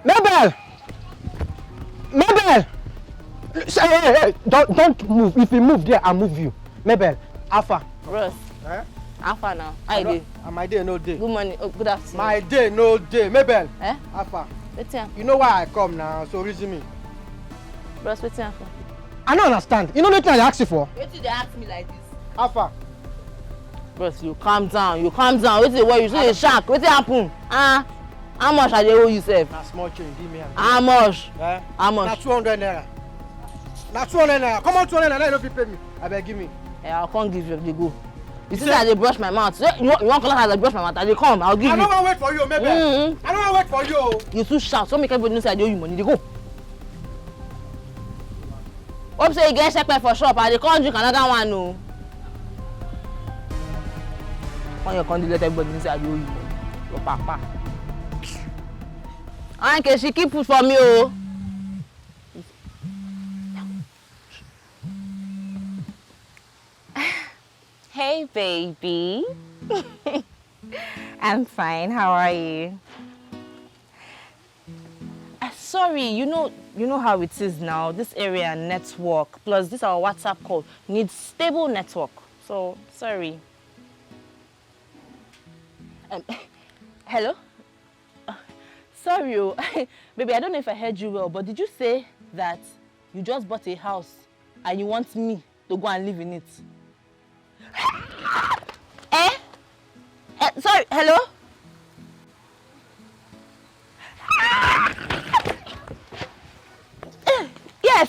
Mabel! Mabel! Hey, don't move. If you move there, I'll move you. Mabel, Alpha. Bros. Eh? Alpha now. How you doing? My day no day. Good morning. Oh, good afternoon. My day no day. Mabel. Eh? Alpha. What's here? You know why I come now, so reason me. Bros, what's here for? I don't understand. You know the thing I asked you for? What did they ask me like this? Alpha. Bros, you calm down. You calm down. What's the way you say a shark? What's happen? How much are they owe you, sef? Na small change, give me. How much? Eh? How much? Na 200 naira. Na 200 naira. Come on, 200 naira. You don't pay me. I beg, give me. Yeah, I can't give you the go. You see that they brush my mouth. You want to as I brush my mouth? I they come. I'll give you. I don't want to wait for you, maybe. I don't want to wait for you. You too shout. So make everybody know say I owe you money. They go. Hope say you get shekel for shop. I they can't drink another one, no. When you can't let everybody know say I owe you money. Your papa. Okay, she keep food for me, oh. Hey, baby. I'm fine. How are you? Sorry, you know how it is now. This area network plus this our WhatsApp call needs stable network. So sorry. Hello. Sorry, baby. I don't know if I heard you well, but did you say that you just bought a house and you want me to go and live in it? Sorry, hello?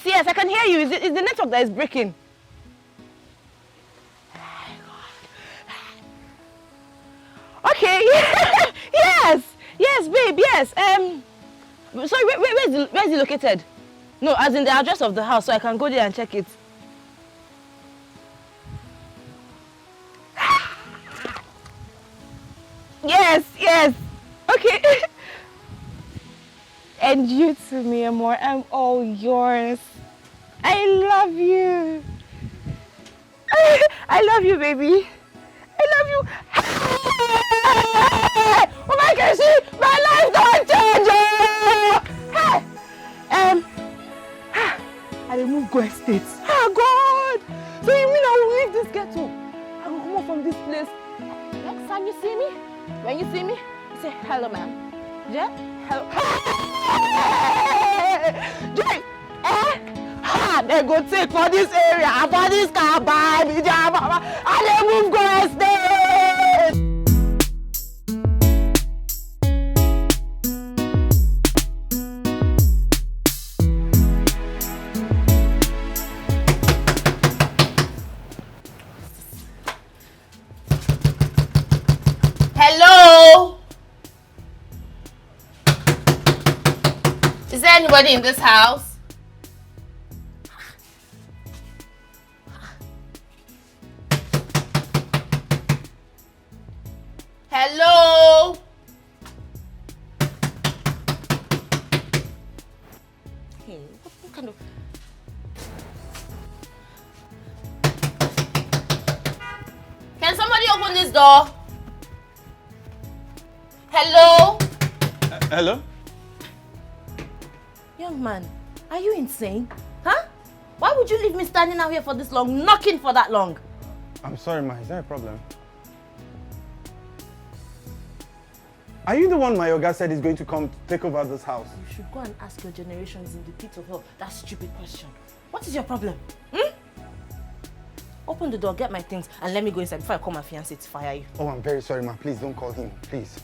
Yes, I can hear you. It's the network that is breaking. Okay, yes, babe, yes. Sorry, where's it located? No, as in the address of the house, so I can go there and check it. Yes. Okay. And you too, mi amor. I'm all yours. I love you. I love you, baby. I love you. Oh my gosh, my life don't change. I will move go estate. Oh God. So you mean I will leave this ghetto? I will come out from this place. Next time you see me, when you see me, you say hello, ma'am. Yeah? Hello. Jay! They go take for this area, for this car, buy me, and they move go estate. Hello? Is there anybody in this house? Hello? Hey, what kind of... Can somebody open this door? Hello? Hello? Young man, are you insane? Huh? Why would you leave me standing out here for this long, knocking for that long? I'm sorry, ma. Is there a problem? Are you the one my Oga said is going to come take over this house? You should go and ask your generations in the pit of hell that stupid question. What is your problem? Open the door, get my things, and let me go inside before I call my fiancé to fire you. Oh, I'm very sorry, ma. Please don't call him. Please.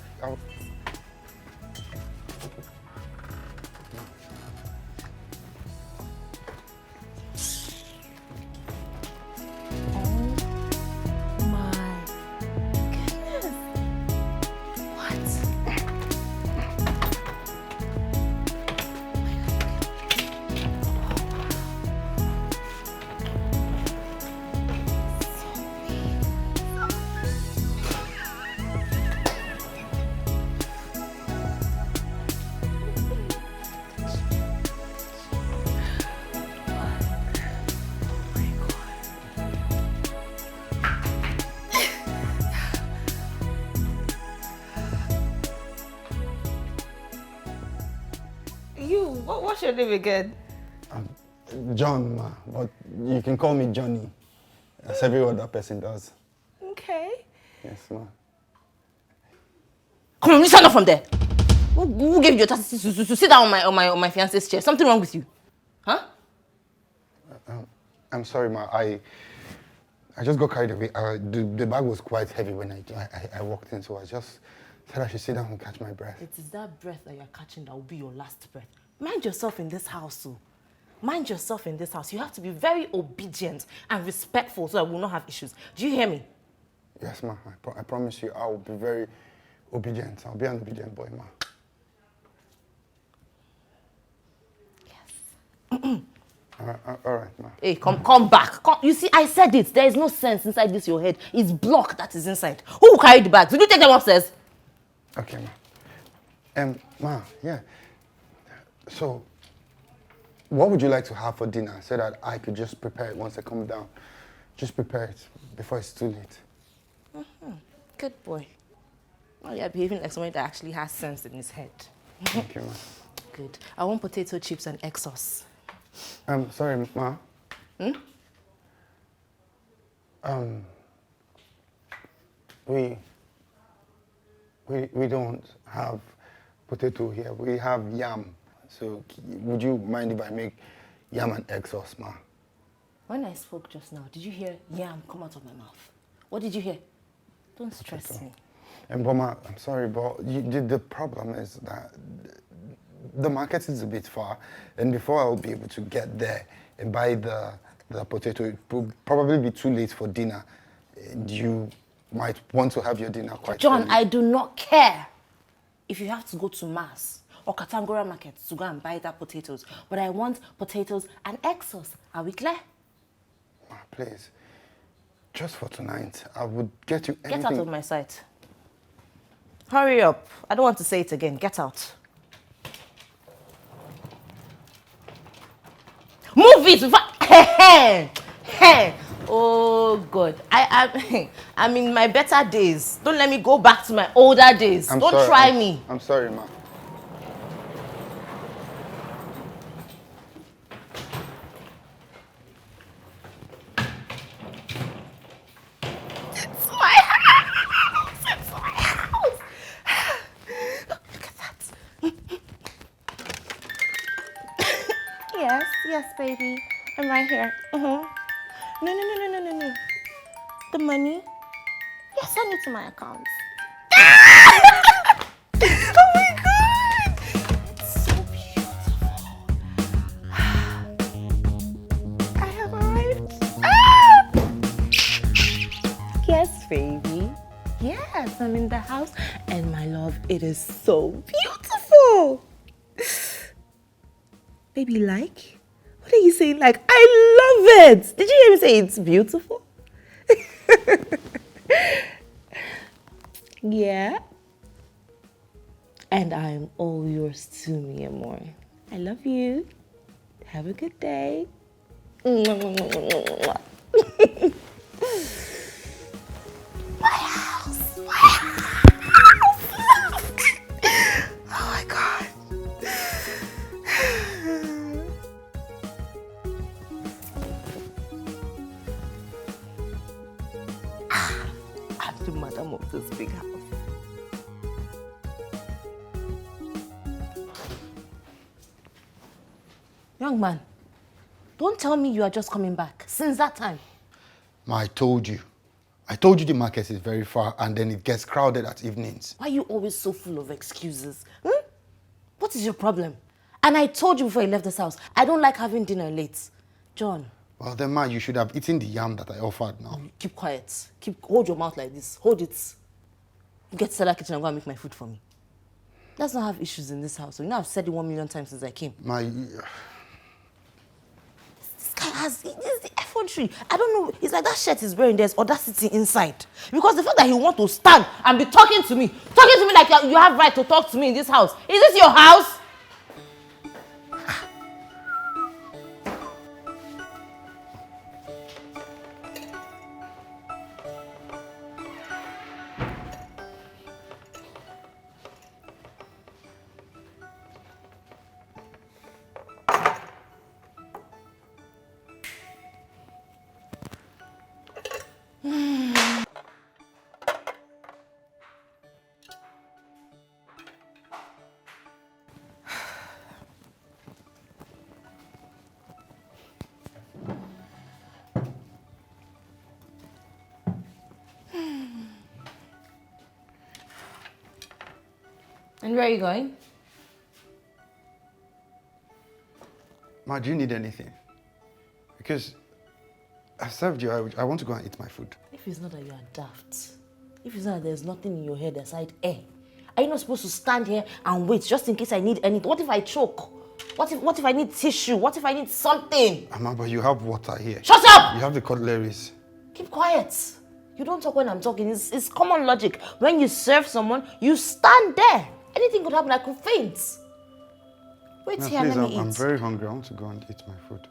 What's your name again? John, ma, but you can call me Johnny, as every other person does. Okay. Yes, ma. Come on, you stand up from there. Who gave you authority to sit down on my fiance's chair? Something wrong with you? Huh? I'm sorry, ma. I just got carried away. The bag was quite heavy when I walked in, so I just said I should sit down and catch my breath. It is that breath that you're catching that will be your last breath. Mind yourself in this house, so. Mind yourself in this house. You have to be very obedient and respectful so that we'll not have issues. Do you hear me? Yes, ma. I promise you I will be very obedient. I'll be an obedient boy, ma. Yes. All right, ma. Hey, come back. Come. You see, I said it. There is no sense inside this your head. It's block that is inside. Who carried the bags? Did you take them upstairs? Okay, ma. Ma, yeah. So, what would you like to have for dinner so that I could just prepare it once I come down? Just prepare it before it's too late. Good boy. Oh, you're behaving like somebody that actually has sense in his head. Thank you, ma. Good. I want potato chips and egg sauce. Sorry, ma. We don't have potato here. We have yam. So would you mind if I make yam and egg sauce, ma? When I spoke just now, did you hear yam come out of my mouth? What did you hear? Don't stress me. But ma, I'm sorry, but the problem is that the market is a bit far, and before I'll be able to get there and buy the potato, it will probably be too late for dinner. And you might want to have your dinner quite John, early. I do not care if you have to go to Mass or Katangora Market to go and buy that potatoes. But I want potatoes and egg sauce. Are we clear? Ma, please, just for tonight, I would get you anything. Get out of my sight. Hurry up. I don't want to say it again. Get out. Move it before... Oh, God. I'm in my better days. Don't let me go back to my older days. Don't try me. I'm sorry, ma. It's my house. It's my house. Look at that. Yes, baby. I'm right here. No. The money? Yes, send it to my account. Oh my God! It's so beautiful. I have arrived. Yes, baby. Yes, I'm in the house. And my love, it is so beautiful. Baby, like? What are you saying? Like, I love it. Did you hear me say it's beautiful? Yeah. And I'm all yours too, mi amor. I love you. Have a good day. My house. My house. Oh my God. I'm the madam of this big house. Young man, don't tell me you are just coming back. Since that time. Ma, I told you. I told you the market is very far and then it gets crowded at evenings. Why are you always so full of excuses? What is your problem? And I told you before you left this house, I don't like having dinner late. John. Well then, ma, you should have eaten the yam that I offered now. Keep quiet. Hold your mouth like this. Hold it. Get to the kitchen and go and make my food for me. Let's not have issues in this house. You know I've said it 1 million times since I came. Ma, This guy has, this is the effrontery. I don't know, it's like that shirt he's wearing, there's audacity inside. Because the fact that he wants to stand and be talking to me like you have right to talk to me in this house. Is this your house? And where are you going? Ma, do you need anything? Because I served you. I want to go and eat my food. If it's not that you are daft, if it's not that there's nothing in your head aside air, are you not supposed to stand here and wait just in case I need anything? What if I choke? What if I need tissue? What if I need something? Mama, but you have water here. Shut up! You have the cutleries. Keep quiet. You don't talk when I'm talking. It's common logic. When you serve someone, you stand there. Anything could happen. I could faint. Wait No, here, please, let me eat. I'm very hungry. I want to go and eat my food.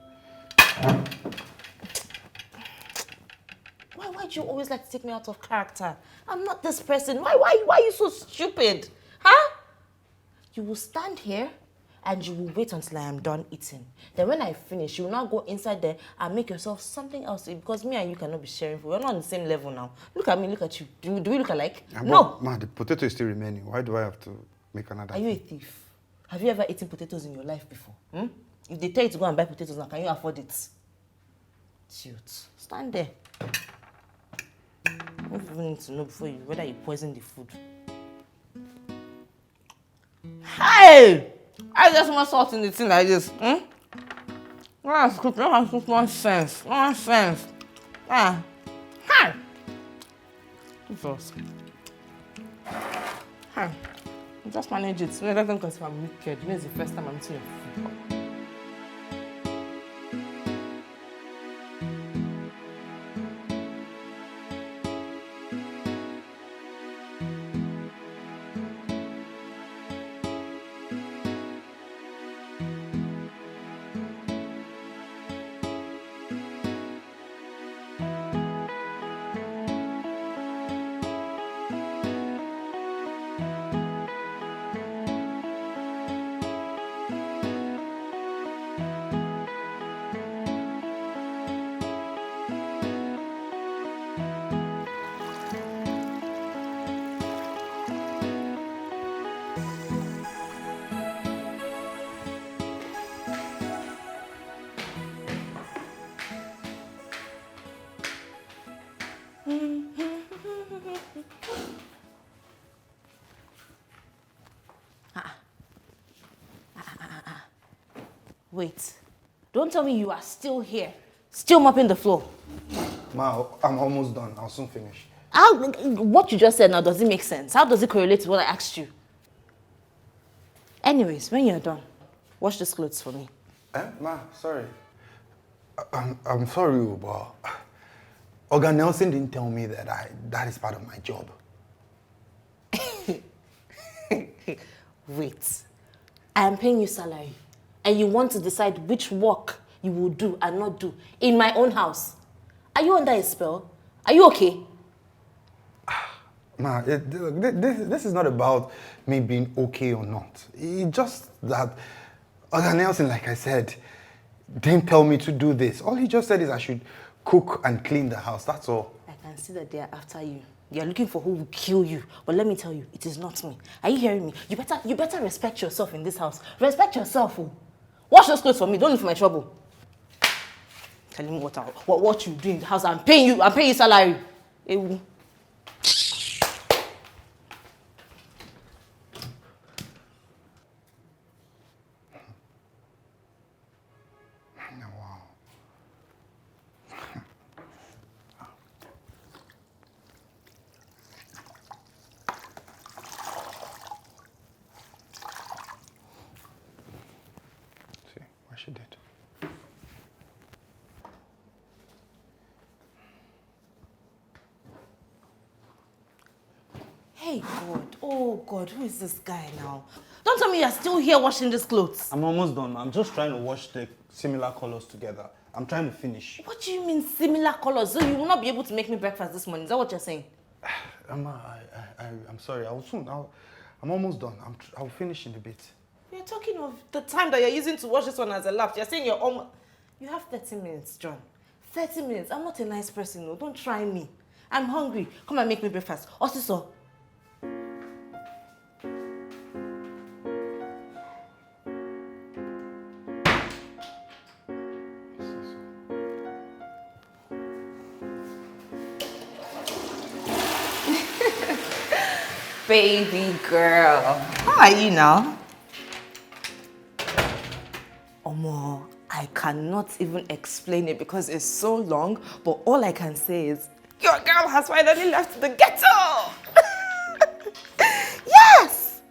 Why do you always like to take me out of character? I'm not this person. Why are you so stupid? Huh? You will stand here and you will wait until I am done eating. Then when I finish, you will now go inside there and make yourself something else to eat, because me and you cannot be sharing food. We're not on the same level now. Look at me, look at you. Do we look alike? No! Ma, the potato is still remaining. Why do I have to make another? Are you a thief? Have you ever eaten potatoes in your life before? If they tell you to go and buy potatoes now, can you afford it? Cute. Stand there. I don't even need to know before you whether you poison the food. Hey! I just want salt in the thing like this. Nonsense. Nonsense. Ah. Hi. Jesus. Hi. Just manage it. Let them because I'm wicked. You know it's the first time I'm eating your food. Wait. Don't tell me you are still here. Still mopping the floor. Ma, I'm almost done. I'll soon finish. What you just said now, does it make sense? How does it correlate to what I asked you? Anyways, when you're done, wash these clothes for me. Ma, sorry. I'm sorry, but Oga Nelson didn't tell me that is part of my job. Wait. I am paying you salary. And you want to decide which work you will do and not do in my own house. Are you under a spell? Are you okay? Ma, this is not about me being okay or not. It's just that Oga Nelson, like I said, didn't tell me to do this. All he just said is I should cook and clean the house. That's all. I can see that they are after you. They are looking for who will kill you. But let me tell you, it is not me. Are you hearing me? You better respect yourself in this house. Respect yourself. Oh. Wash those clothes for me. Don't look for my trouble. Telling me what you do in the house. I'm paying you salary. Ewu. She did. Hey God, oh God, who is this guy now? Don't tell me you're still here washing these clothes. I'm almost done. I'm just trying to wash the similar colors together. I'm trying to finish. What do you mean similar colors? So you will not be able to make me breakfast this morning? Is that what you're saying? I'm sorry. I'm almost done. I'll finish in a bit. You're talking of the time that you're using to wash this one as a lapse. You're saying you're almost... You have 30 minutes, John. 30 minutes. I'm not a nice person, no. Don't try me. I'm hungry. Come and make me breakfast. Also. Baby girl. How are you now? Omo, I cannot even explain it because it's so long, but all I can say is, your girl has finally left the ghetto! Yes!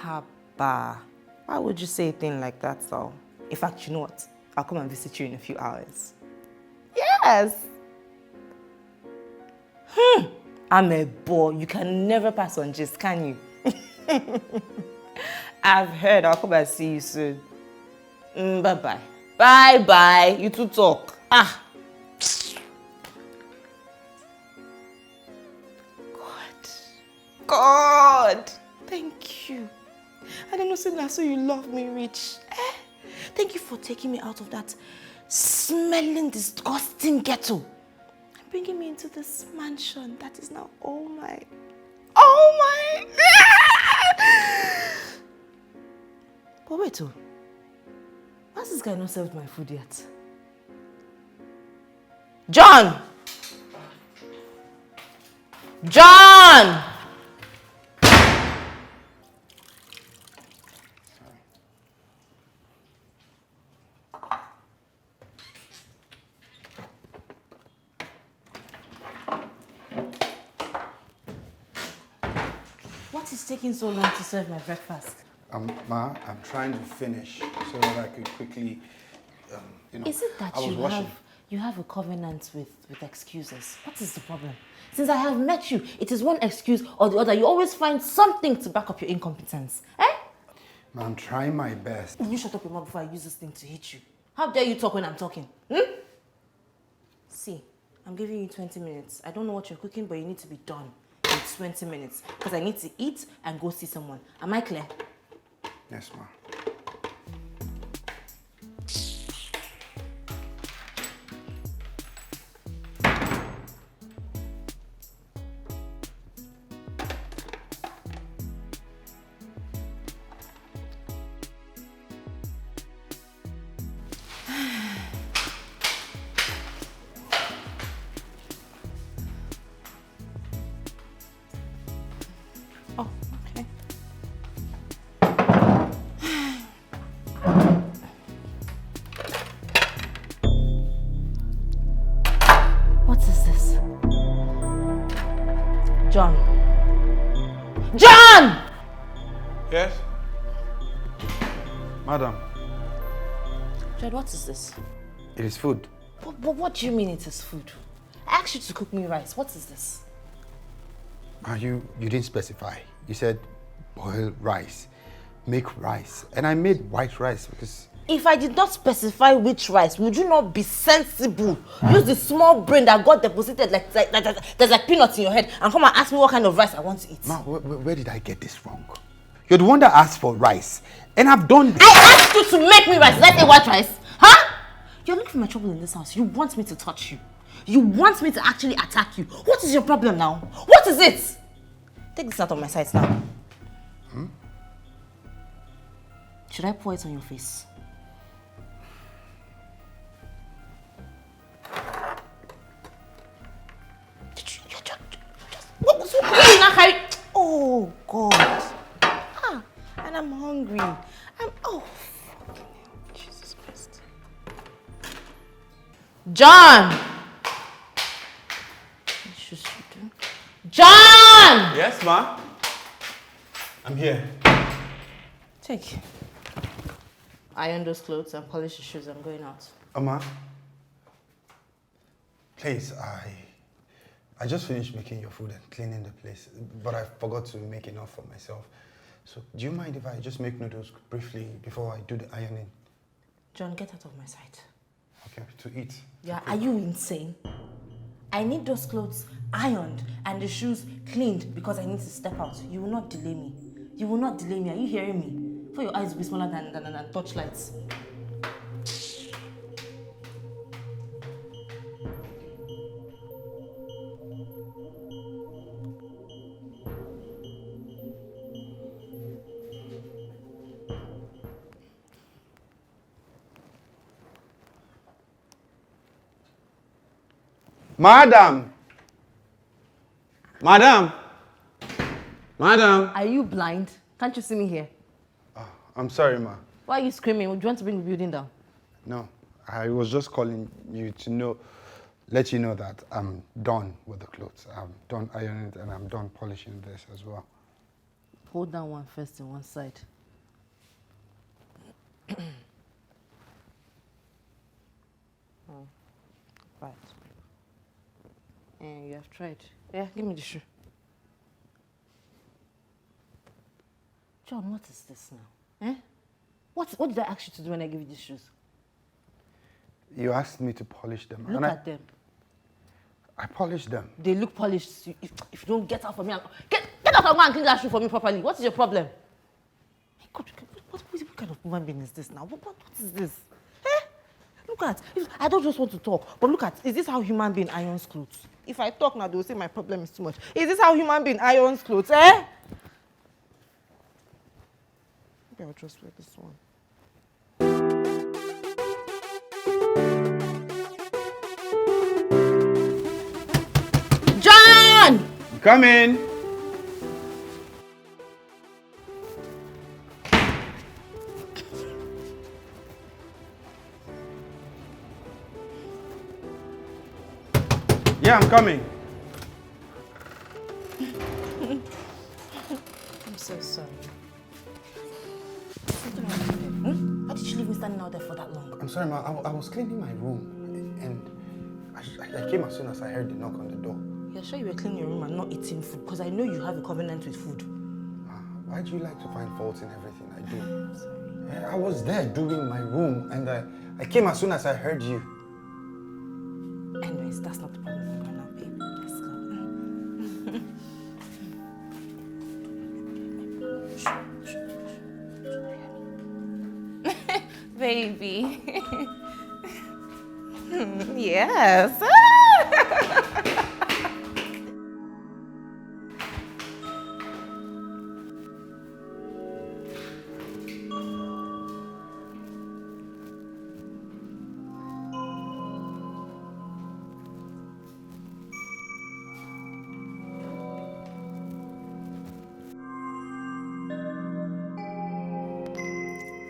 Haba. Why would you say a thing like that, so? In fact, you know what? I'll come and visit you in a few hours. Yes! I'm a boy. You can never pass on gist, can you? I've heard. I'll come and see you soon. Bye-bye. Bye-bye. You two talk. Ah. God. Thank you. I didn't know so you love me, Rich. Thank you for taking me out of that smelling, disgusting ghetto and bringing me into this mansion that is now all mine. Oh my! But wait, why's this guy not served my food yet? John! John! What is taking so long to serve my breakfast? Ma, I'm trying to finish so that I could quickly, Is it that I was washing. you have a covenant with excuses? What is the problem? Since I have met you, it is one excuse or the other. You always find something to back up your incompetence. Ma, I'm trying my best. Will you shut up your mouth before I use this thing to hit you? How dare you talk when I'm talking? See, I'm giving you 20 minutes. I don't know what you're cooking, but you need to be done in 20 minutes because I need to eat and go see someone. Am I clear? Yes, ma. Oh, okay. What is this? John. John! Yes? Madam. John, what is this? It is food. But what do you mean it is food? I asked you to cook me rice. What is this? You didn't specify. You said boil rice, make rice. And I made white rice because... If I did not specify which rice, would you not be sensible? Use the small brain that got deposited like there's like peanuts in your head and come and ask me what kind of rice I want to eat. Ma, where did I get this wrong? You're the one that asked for rice. And I've done this. I asked you to make me rice. Did I say white rice? Huh? You're looking for my trouble in this house. You want me to touch you. You want me to actually attack you. What is your problem now? What is it? Take this out of my sight now. Should I pour it on your face? Oh God. And I'm hungry. Jesus Christ. John! John! Yes, ma? I'm here. Take. Iron those clothes and polish the shoes. I'm going out. Ma? Please, I just finished making your food and cleaning the place, but I forgot to make enough for myself. So, do you mind if I just make noodles briefly before I do the ironing? John, get out of my sight. Okay, to eat. Yeah, are you insane? I need those clothes ironed and the shoes cleaned because I need to step out. You will not delay me. You will not delay me. Are you hearing me? For your eyes will be smaller than torchlights. Madam! Madam! Madam! Are you blind? Can't you see me here? Oh, I'm sorry, ma. Why are you screaming? Do you want to bring the building down? No, I was just calling you to let you know that I'm done with the clothes. I'm done ironing it and I'm done polishing this as well. Hold down one first on one side. Right. And you have tried. Yeah, give me the shoe. John, what is this now? Eh? What did I ask you to do when I gave you these shoes? You asked me to polish them. Look and at them. I polished them. They look polished. If you don't get out for me, get out and go and clean that shoe for me properly. What is your problem? My God, what kind of woman being is this now? What is this? Eh? Look at, I don't just want to talk, but look at, is this how human being irons clothes? If I talk now, they will say my problem is too much. Is this how human being irons clothes, eh? Maybe I'll just wear this one. John! Come in! Yeah, I'm coming. I'm so sorry. Why did you leave me standing out there for that long? I'm sorry, ma. I was cleaning my room and I came as soon as I heard the knock on the door. You're sure you were cleaning your room and not eating food? Because I know you have a covenant with food. Why do you like to find faults in everything I do? Sorry. I was there doing my room and I came as soon as I heard you. Anyways, that's not the problem. I'm going now, babe. Let's go. Baby. Yes.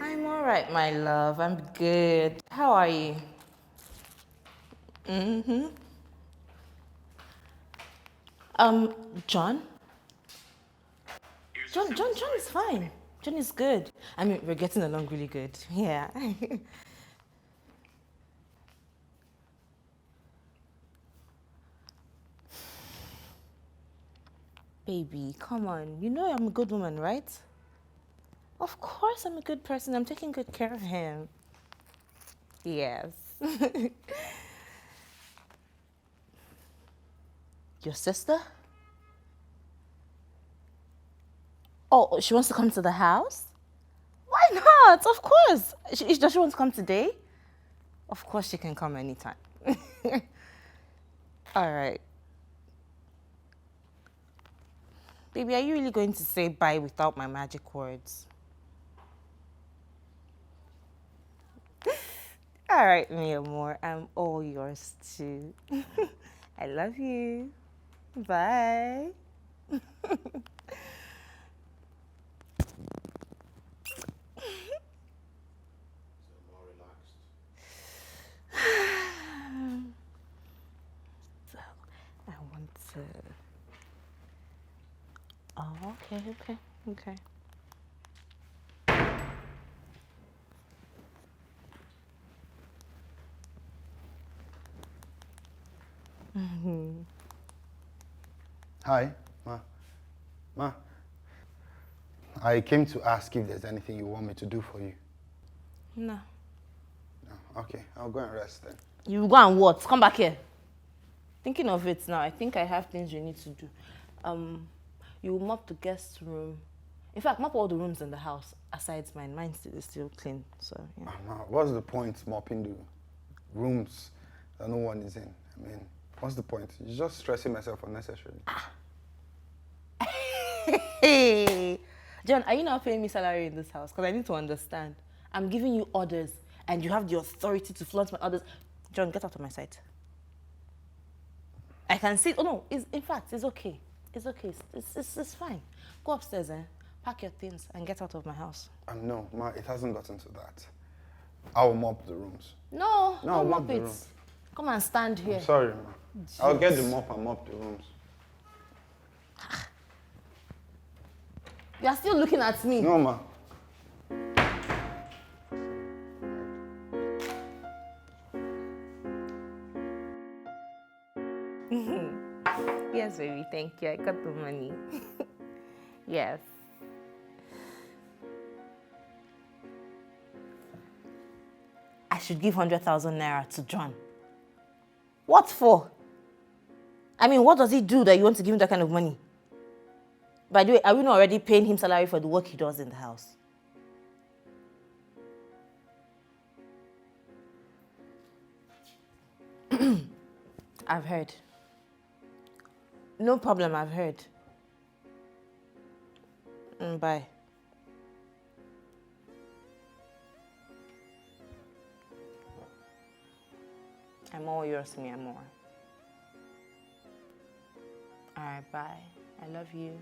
I'm all right, my love. I'm good. How are you? John? John is fine. John is good. I mean, we're getting along really good. Yeah. Baby, come on. You know I'm a good woman, right? Of course I'm a good person. I'm taking good care of him. Yes. Your sister? Oh, she wants to come to the house? Why not? Of course. Does she want to come today? Of course she can come anytime. All right. Baby, are you really going to say bye without my magic words? All right, mi amor, I'm all yours too. I love you. Bye. So, I want to... Oh, okay. Hi, Ma. Ma, I came to ask if there's anything you want me to do for you. No. No, okay, I'll go and rest then. You go and what? Come back here. Thinking of it now, I think I have things you need to do. You will mop the guest room. In fact, mop all the rooms in the house, aside mine. Mine is still clean, so yeah. Ma, what's the point mopping the rooms that no one is in? I mean, what's the point? You're just stressing myself unnecessarily. Hey, John, are you not paying me salary in this house? Because I need to understand. I'm giving you orders, and you have the authority to flaunt my orders. John, get out of my sight. I can see. Oh no, in fact, it's okay. It's okay. It's fine. Go upstairs, pack your things and get out of my house. No, Ma, it hasn't gotten to that. I'll mop the rooms. No, No, I'll don't mop mop the it. rooms. Come and stand here. I'm sorry, Ma. I'll get the mop and mop the rooms. You are still looking at me. No, Ma. Yes, baby, thank you. I got the money. Yes. I should give 100,000 naira to John. What for? I mean, what does he do that you want to give him that kind of money? By the way, are we not already paying him salary for the work he does in the house? I've heard. No problem, I've heard. Bye. I'm all yours, mi amor. All right, bye. I love you.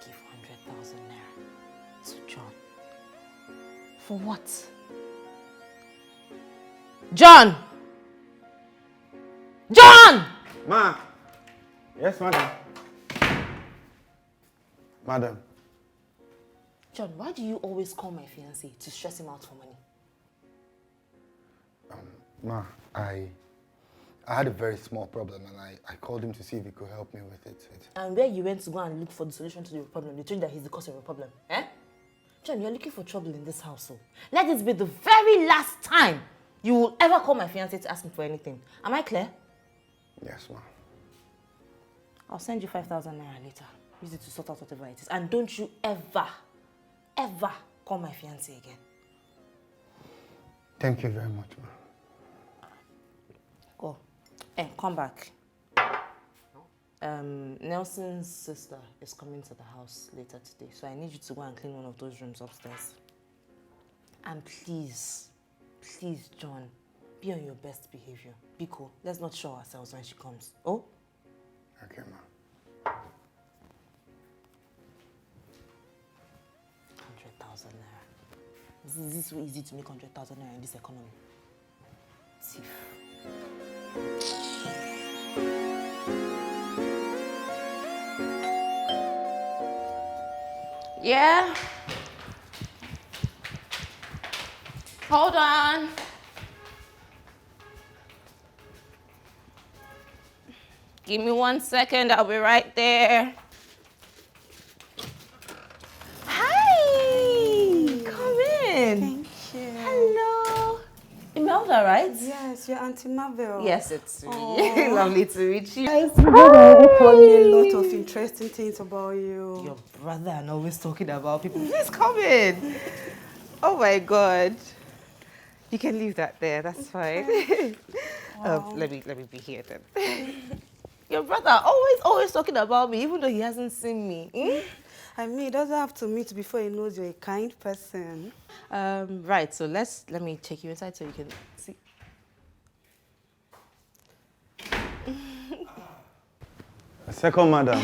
Give 100,000 naira to John. For what? John! John! Ma! Yes, madam. Madam. John, why do you always call my fiancé to stress him out for money? Ma, I had a very small problem and I called him to see if he could help me with it. And where you went to go and look for the solution to your problem, they told you that he's the cause of your problem, eh? John, you're looking for trouble in this household. Let this be the very last time you will ever call my fiancé to ask me for anything. Am I clear? Yes, ma. I'll send you 5,000 naira later. Use it to sort out whatever it is. And don't you ever, ever call my fiancé again. Thank you very much, ma. Go. Come back. Nelson's sister is coming to the house later today, so I need you to go and clean one of those rooms upstairs. And please, please, John, be on your best behavior. Be cool. Let's not show ourselves when she comes. Oh? Okay, ma. 100,000 naira. Is this so easy to make 100,000 naira in this economy? Thief. Yeah? Hold on. Give me 1 second, I'll be right there. Hi! Come in. Thank you. Hello. Imelda, right? Yes, you're Auntie Marvel. Yes, it's really lovely to meet you. I've told me a lot of interesting things about you. Your brother and always talking about people. Please come in. Oh my God. You can leave that there. That's fine. Wow. Let me be here then. Your brother always talking about me, even though he hasn't seen me. I mean, he doesn't have to meet before he knows you're a kind person. Right. So let me take you inside so you can see. Second, madam.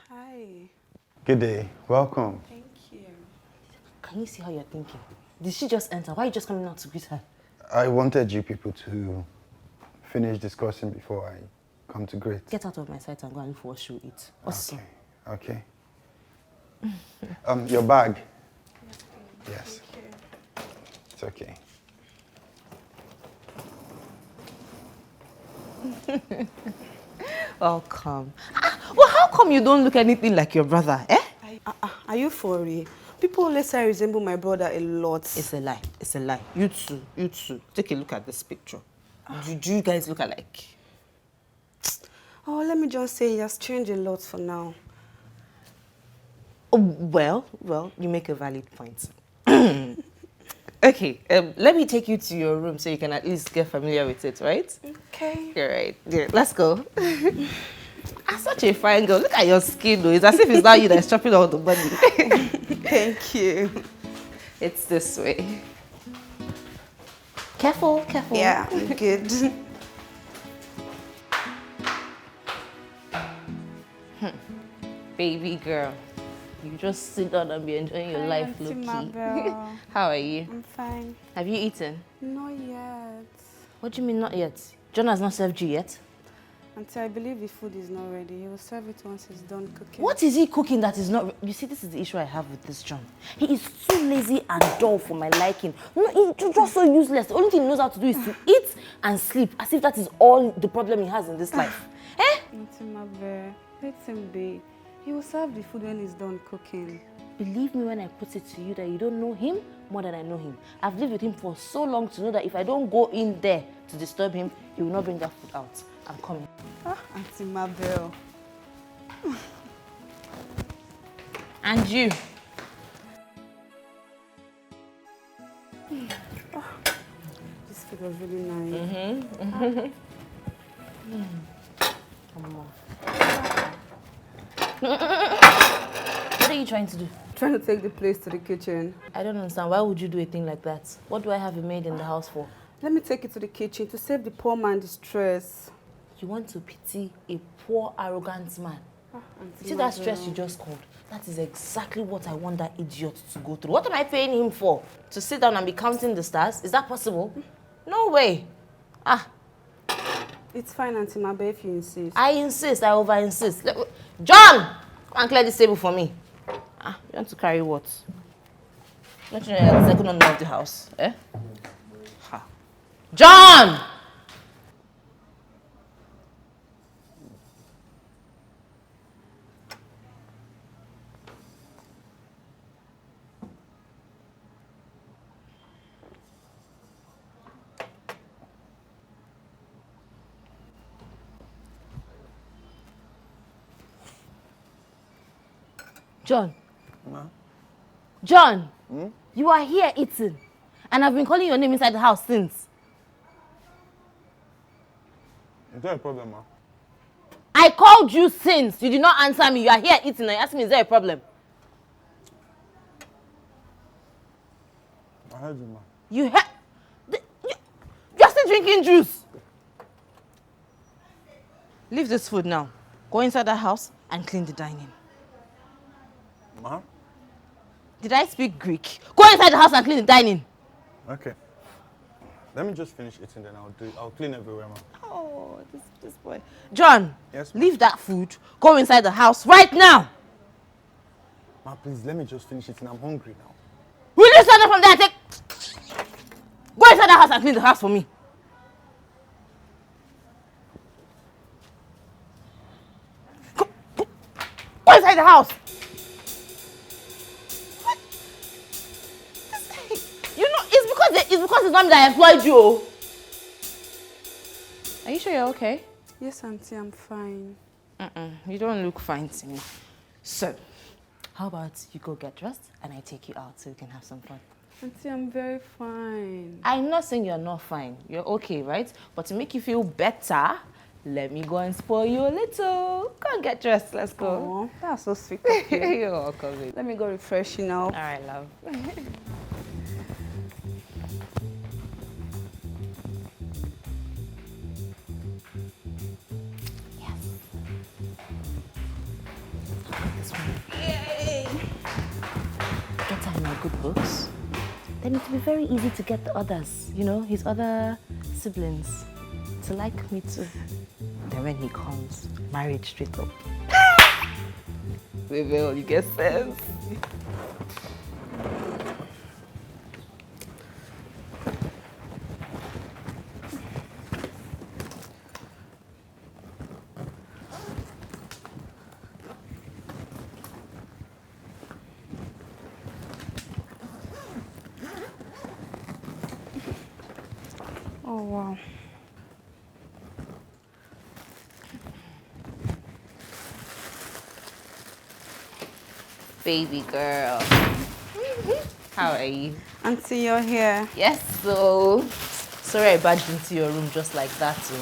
Hi. Good day. Welcome. Thank you. Can you see how you're thinking? Did she just enter? Why are you just coming out to greet her? I wanted you people to finish discussing before I come to greet. Get out of my sight and go and look for what she'll eat. What's Okay. Okay. Your bag. Yes. Thank you. It's okay. Welcome. Well, how come you don't look anything like your brother, eh? Are you for real? People always say I resemble my brother a lot. It's a lie. It's a lie. You too. Take a look at this picture. Do you guys look alike? Oh, let me just say he has changed a lot for now. Oh, well, you make a valid point. Okay, let me take you to your room so you can at least get familiar with it, right? Okay. All right, yeah, let's go. Such a fine girl. Look at your skin, though. It's as if it's not you that's chopping all the money. Thank you. It's this way. Careful. Yeah, I'm good. Baby girl, you just sit down and be enjoying your life, Auntie low-key. Mabel. How are you? I'm fine. Have you eaten? Not yet. What do you mean not yet? John has not served you yet? Auntie, I believe the food is not ready. He will serve it once he's done cooking. What is he cooking that is not... You see, this is the issue I have with this John. He is too lazy and dull for my liking. No, he's just so useless. The only thing he knows how to do is to eat and sleep, as if that is all the problem he has in this life. Eh? Auntie Mabel, let him be. He will serve the food when he's done cooking. Believe me when I put it to you that you don't know him more than I know him. I've lived with him for so long to know that if I don't go in there to disturb him, he will not bring that food out. I'm coming. Auntie Mabel. And you. This food was really nice. Come on. What are you trying to do? Trying to take the place to the kitchen. I don't understand. Why would you do a thing like that? What do I have a maid in the house for? Let me take it to the kitchen to save the poor man the stress. You want to pity a poor, arrogant man. Auntie See that Mabel. stress you just called? That is exactly what I want that idiot to go through. What am I paying him for? To sit down and be counting the stars? Is that possible? No way. It's fine, Auntie Mabel, if you insist. I insist. I over-insist. John! Come and clear this table for me. You want to carry what? Don't you know you're the second owner of the house? Eh? Ha. John! John. Ma? John, you are here eating. And I've been calling your name inside the house since. Is there a problem, ma? I called you since. You did not answer me. You are here eating and you ask me, is there a problem? I heard you, ma. You heard? You're still drinking juice. Leave this food now. Go inside the house and clean the dining. Ma? Did I speak Greek? Go inside the house and clean the dining. Okay. Let me just finish eating, then I'll clean everywhere, ma. Oh, this boy. John, Yes, ma. leave that food. Go inside the house right now. Ma, please, let me just finish eating. I'm hungry now. Will you stand up from there and take... Go inside the house and clean the house for me. Go inside the house. You know, it's because it's not me that employed you. Are you sure you're okay? Yes, Auntie, I'm fine. You don't look fine to me. So, how about you go get dressed and I take you out so we can have some fun? Auntie, I'm very fine. I'm not saying you're not fine. You're okay, right? But to make you feel better, let me go and spoil you a little. Go and get dressed. Let's go. Oh, that's so sweet of you. You're welcome, baby. Let me go refresh you now. All right, love. Get her in my good books. Then it will be very easy to get the others, you know, his other siblings to like me too. Then when he comes, marriage straight up. Baby, you get sense. Oh, wow. Baby girl. How are you? Auntie, you're here. Yes, so sorry I barged into your room just like that. So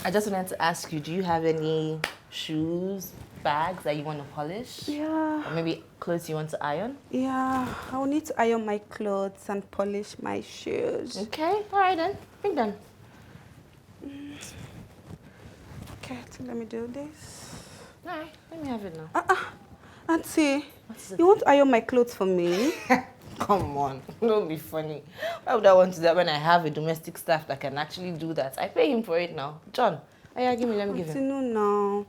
I just wanted to ask you, do you have any shoes, bags that you want to polish? Yeah. Or maybe clothes you want to iron? Yeah, I'll need to iron my clothes and polish my shoes. Okay, all right then. Bring them. Okay, so let me do this. Alright, let me have it now. Auntie, you want to iron my clothes for me? Come on, don't be funny. Why would I want to do that when I have a domestic staff that can actually do that? I pay him for it now. John, give me, let me give Auntie, him. no.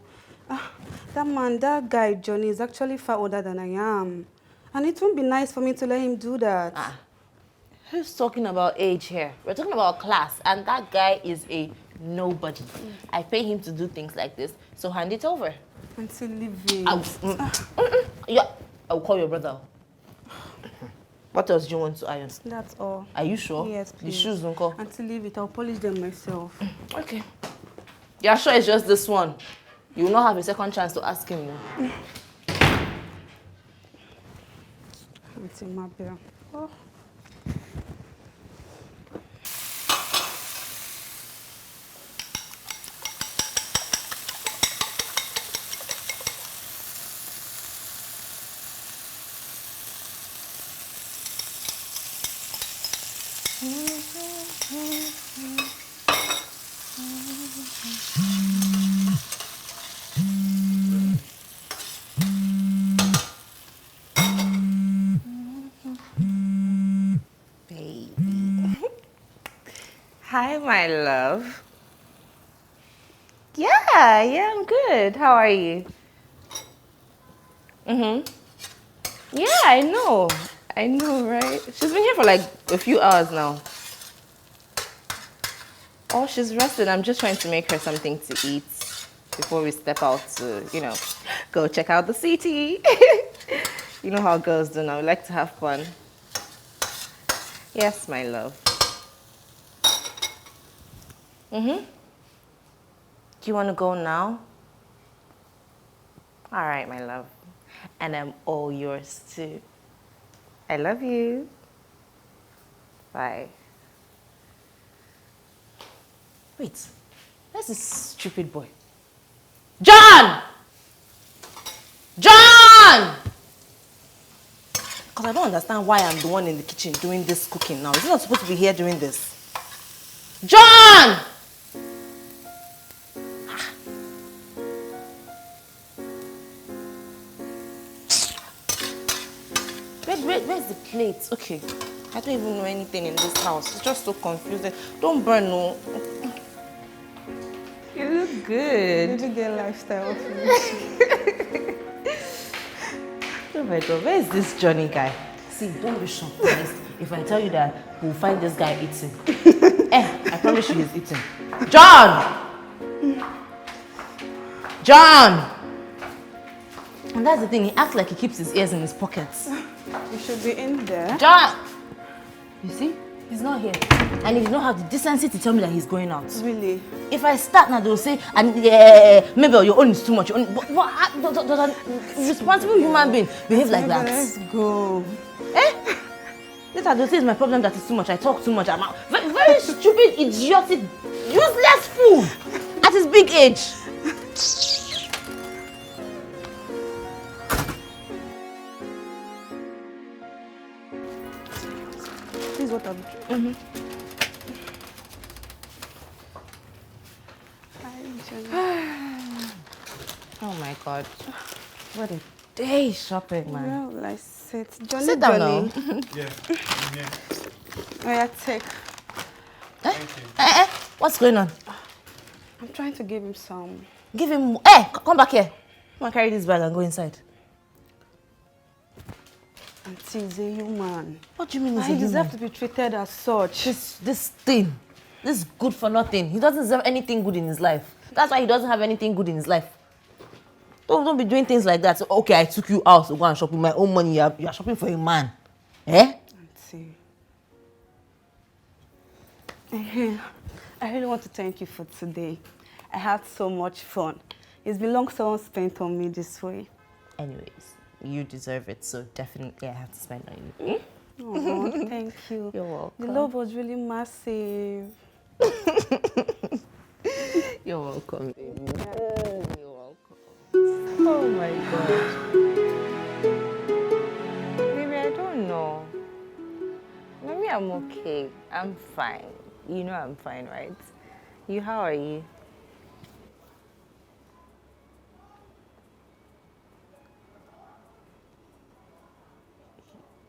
That guy, Johnny, is actually far older than I am. And it won't be nice for me to let him do that. Who's talking about age here? We're talking about class, and that guy is a nobody. I pay him to do things like this, so hand it over. Auntie, leave it. Yeah, I'll call your brother. What else do you want to iron? That's all. Are you sure? Yes, The please. shoes, Uncle. Auntie, leave it. I'll polish them myself. Okay. You're sure it's just this one? You will not have a second chance to ask him. No? Auntie Mabel. Oh. Baby. Hi, my love. Yeah, I'm good. How are you? Yeah, I know, right? She's been here for like a few hours now. Oh, she's rested. I'm just trying to make her something to eat before we step out to, go check out the city. You know how girls do now. We like to have fun. Yes, my love. Do you want to go now? All right, my love. And I'm all yours too. I love you. Bye. Wait, where's this stupid boy? John! John! Because I don't understand why I'm the one in the kitchen doing this cooking now. Is he not supposed to be here doing this? John! Where's the plate? Okay. I don't even know anything in this house. It's just so confusing. Don't burn, no. You look good. Did you get lifestyle? Oh my God, where is this Johnny guy? See, don't be surprised if I tell you that we'll find this guy eating. I promise you he's eating. John! John! And that's the thing, he acts like he keeps his ears in his pockets. You should be in there. John! You see? He's not here. And he don't have the decency to tell me that he's going out. Really? If I start now, they'll say, maybe your own is too much. Does a responsible human being behave like that? Let's go. Later, they'll say it's my problem that it's too much. I talk too much. I'm out. Very stupid, idiotic, useless fool at his big age. This is what I'm Oh my God. What a day shopping, man. Well, I said, Johnny. Sit down now. Yeah, I'm here. Oh, yeah, take. What's going on? I'm trying to give him some. Give him. Come back here. Come and carry this bag and go inside. Auntie, he's a human. What do you mean he's a He human? deserves to be treated as such. This thing. This is good for nothing. He doesn't deserve anything good in his life. That's why he doesn't have anything good in his life. Don't be doing things like that. So, okay, I took you out to go and shop with my own money. You are shopping for a man. Auntie. I really want to thank you for today. I had so much fun. It's been long someone spent on me this way. Anyways, you deserve it, so definitely I have to spend on you. Oh, thank you. You're welcome. The love was really massive. You're welcome, baby. You're welcome. Oh my God. Maybe I don't know. Maybe I'm okay. I'm fine. You know I'm fine, right? How are you?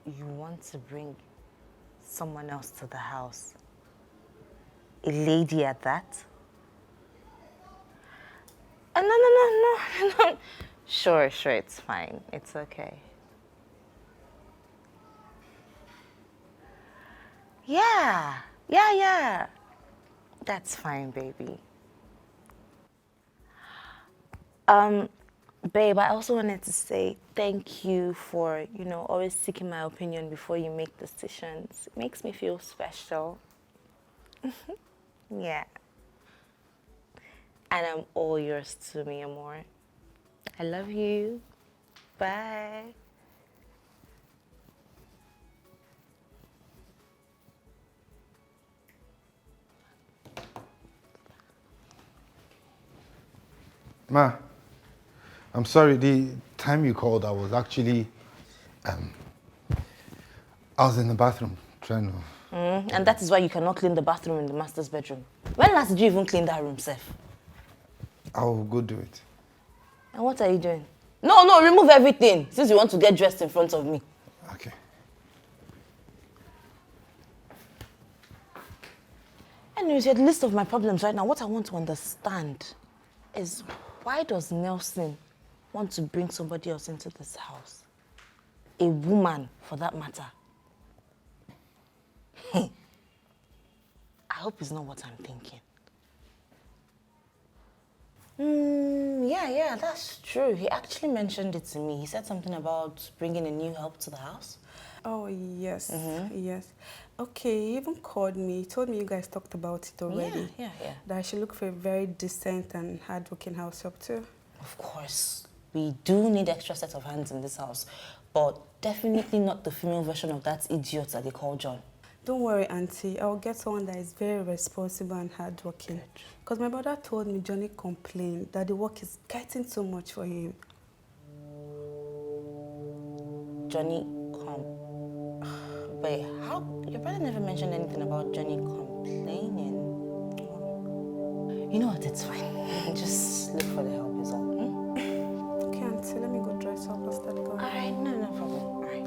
you want to bring someone else to the house? A lady at that? No. Sure, it's fine. It's okay. Yeah. That's fine, baby. Babe, I also wanted to say thank you for, always seeking my opinion before you make decisions. It makes me feel special. Yeah. And I'm all yours too, mi amor. I love you. Bye. Ma, I'm sorry, the time you called, I was actually, I was in the bathroom trying to... And that is why you cannot clean the bathroom in the master's bedroom. When last did you even clean that room, Seth? I'll go do it. And what are you doing? No, remove everything, since you want to get dressed in front of me. Okay. Anyways, you had a list of my problems right now. What I want to understand is, why does Nelson want to bring somebody else into this house? A woman, for that matter. I hope it's not what I'm thinking. Yeah, that's true. He actually mentioned it to me. He said something about bringing a new help to the house. Oh, yes, yes. Okay, he even called me. He told me you guys talked about it already. Yeah. That I should look for a very decent and hardworking house help too. Of course, we do need extra set of hands in this house, but definitely not the female version of that idiot that they call John. Don't worry, Auntie. I'll get someone that is very responsible and hardworking. Because my brother told me Johnny complained that the work is getting too much for him. Johnny Wait, how? Your brother never mentioned anything about Johnny complaining. You know what? It's fine. Just look for the help is all. Okay, Auntie. Let me go dress up and start going. All right, no problem. All right.